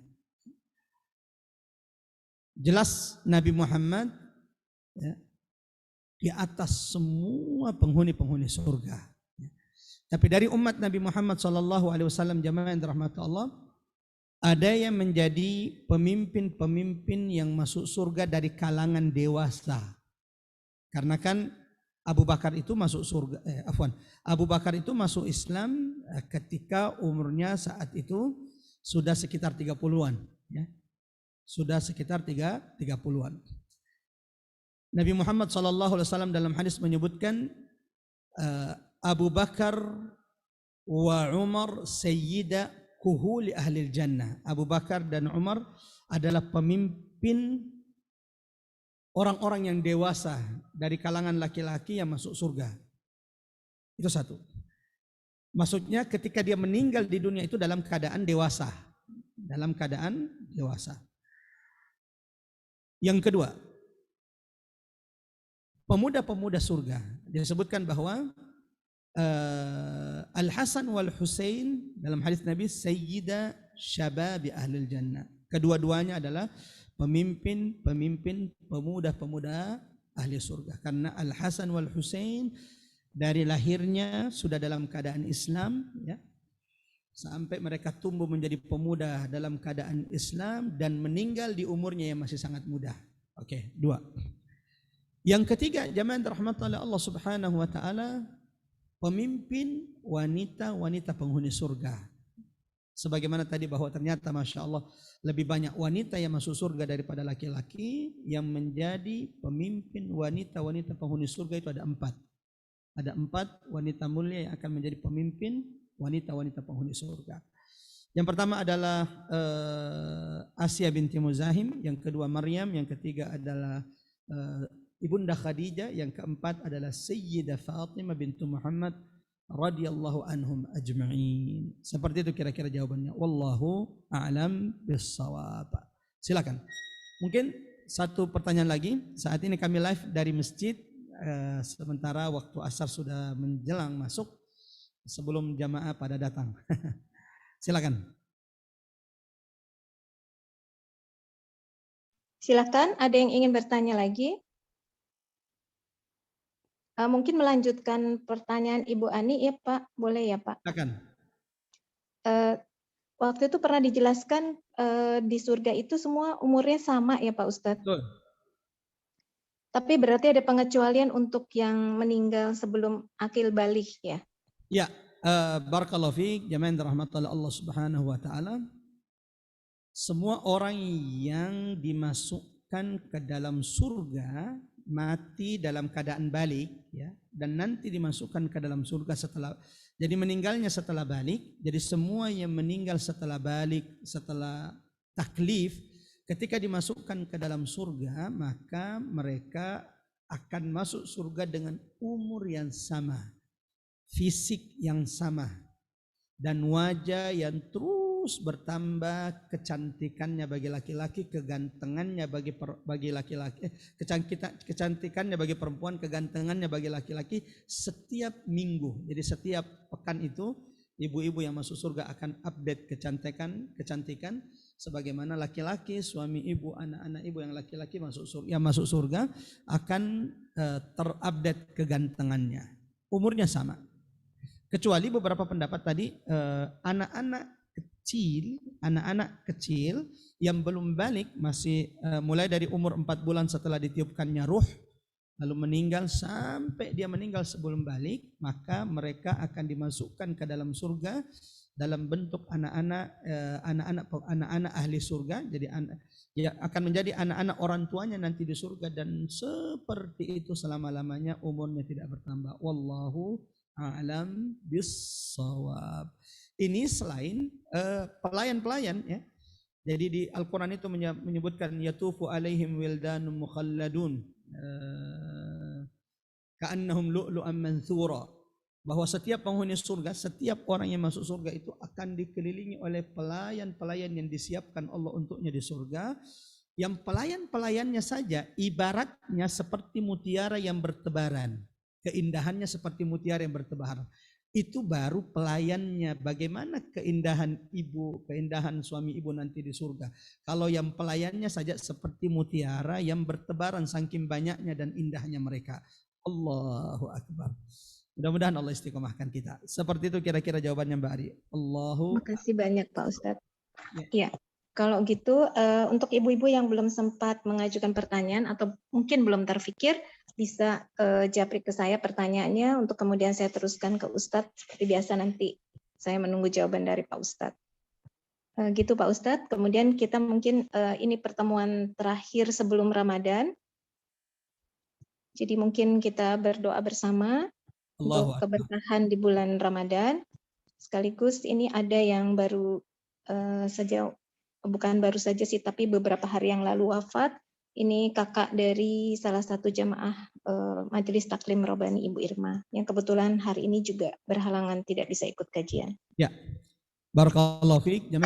Jelas Nabi Muhammad ya, di atas semua penghuni-penghuni surga. Tapi dari umat Nabi Muhammad SAW jamaah yang dirahmati Allah, ada yang menjadi pemimpin-pemimpin yang masuk surga dari kalangan dewasa. Karena kan Abu Bakar itu masuk surga, Abu Bakar itu masuk Islam ketika umurnya saat itu sudah sekitar 30-an. Ya. Sudah sekitar 30-an. Nabi Muhammad SAW dalam hadis menyebutkan Abu Bakar wa Umar sayyida kuhuli ahli jannah. Abu Bakar dan Umar adalah pemimpin orang-orang yang dewasa dari kalangan laki-laki yang masuk surga. Itu satu. Maksudnya ketika dia meninggal di dunia itu dalam keadaan dewasa. Dalam keadaan dewasa. Yang kedua, pemuda-pemuda surga. Disebutkan bahwa Al-Hasan wal Husain dalam hadis Nabi sayyida syababi ahlil jannah. Kedua-duanya adalah pemimpin-pemimpin pemuda-pemuda ahli surga. Karena Al-Hasan wal Husain dari lahirnya sudah dalam keadaan Islam, ya, sampai mereka tumbuh menjadi pemuda dalam keadaan Islam dan meninggal di umurnya yang masih sangat muda. Oke, dua. Yang ketiga, jamaah dirahmati oleh Allah Subhanahu wa taala, pemimpin wanita-wanita penghuni surga. Sebagaimana tadi bahwa ternyata Masya Allah lebih banyak wanita yang masuk surga daripada laki-laki, yang menjadi pemimpin wanita-wanita penghuni surga itu ada 4. Ada 4 wanita mulia yang akan menjadi pemimpin wanita-wanita penghuni surga. Yang pertama adalah Asya binti Muzahim, yang kedua Maryam, yang ketiga adalah Ibunda Khadijah, yang keempat adalah Sayyidah Fatimah bintu Muhammad radhiyallahu anhum ajma'in. Seperti itu kira-kira jawabannya. Wallahu a'lam bissawab. Silakan. Mungkin satu pertanyaan lagi. Saat ini kami live dari masjid, sementara waktu asar sudah menjelang masuk sebelum jamaah pada datang. Silakan. Silakan, ada yang ingin bertanya lagi? Mungkin melanjutkan pertanyaan Ibu Ani, ya Pak, boleh ya Pak? Silakan. Waktu itu pernah dijelaskan di surga itu semua umurnya sama ya Pak Ustadz? Betul. Tapi berarti ada pengecualian untuk yang meninggal sebelum akil balik ya? Ya, barakallahu fiik, jamaah yang dirahmati oleh Allah Subhanahu wa taala. Semua orang yang dimasukkan ke dalam surga mati dalam keadaan balik, ya, dan nanti dimasukkan ke dalam surga setelah, jadi meninggalnya setelah balik. Jadi semua yang meninggal setelah balik, setelah taklif, ketika dimasukkan ke dalam surga, maka mereka akan masuk surga dengan umur yang sama, fisik yang sama, dan wajah yang terus bertambah, kecantikannya bagi laki-laki, kegantengannya bagi laki-laki, kecantikannya bagi perempuan, kegantengannya bagi laki-laki setiap minggu. Jadi setiap pekan itu ibu-ibu yang masuk surga akan update kecantikan sebagaimana laki-laki, suami ibu, anak-anak ibu yang laki-laki masuk surga akan terupdate kegantengannya. Umurnya sama. Kecuali beberapa pendapat tadi anak-anak kecil yang belum balik, masih mulai dari umur 4 bulan setelah ditiupkannya ruh lalu meninggal sampai dia meninggal sebelum balik, maka mereka akan dimasukkan ke dalam surga dalam bentuk anak-anak ahli surga. Jadi akan menjadi anak-anak orang tuanya nanti di surga, dan seperti itu selama-lamanya, umurnya tidak bertambah. Wallahu a'lam bissawab. Ini selain pelayan-pelayan, ya. Jadi di Al-Quran itu menyebutkan yatufu alaihim wildanun mukhalladun ka'annahum lu'lu'an manthura, bahwa setiap penghuni surga, setiap orang yang masuk surga itu akan dikelilingi oleh pelayan-pelayan yang disiapkan Allah untuknya di surga, Yang pelayan-pelayannya saja ibaratnya seperti mutiara yang bertebaran. Keindahannya seperti mutiara yang bertebaran. Itu baru pelayannya. Bagaimana keindahan ibu, keindahan suami ibu nanti di surga. Kalau yang pelayannya saja seperti mutiara yang bertebaran saking banyaknya dan indahnya mereka. Allahu Akbar. Mudah-mudahan Allah istiqomahkan kita. Seperti itu kira-kira jawabannya Mbak Ari. Allahu. Terima kasih banyak Pak Ustadz. Ya. Ya, kalau gitu untuk ibu-ibu yang belum sempat mengajukan pertanyaan atau mungkin belum terfikir, bisa japri ke saya pertanyaannya untuk kemudian saya teruskan ke Ustadz. Seperti biasa nanti saya menunggu jawaban dari Pak Ustadz. Gitu Pak Ustadz. Kemudian kita mungkin ini pertemuan terakhir sebelum Ramadan. Jadi mungkin kita berdoa bersama untuk keberkahan di bulan Ramadan. Sekaligus ini ada yang baru saja, bukan baru saja sih, tapi beberapa hari yang lalu wafat. Ini kakak dari salah satu jamaah Majelis Taklim Robani Ibu Irma, yang kebetulan hari ini juga berhalangan tidak bisa ikut kajian. Ya, barakallahu fiik.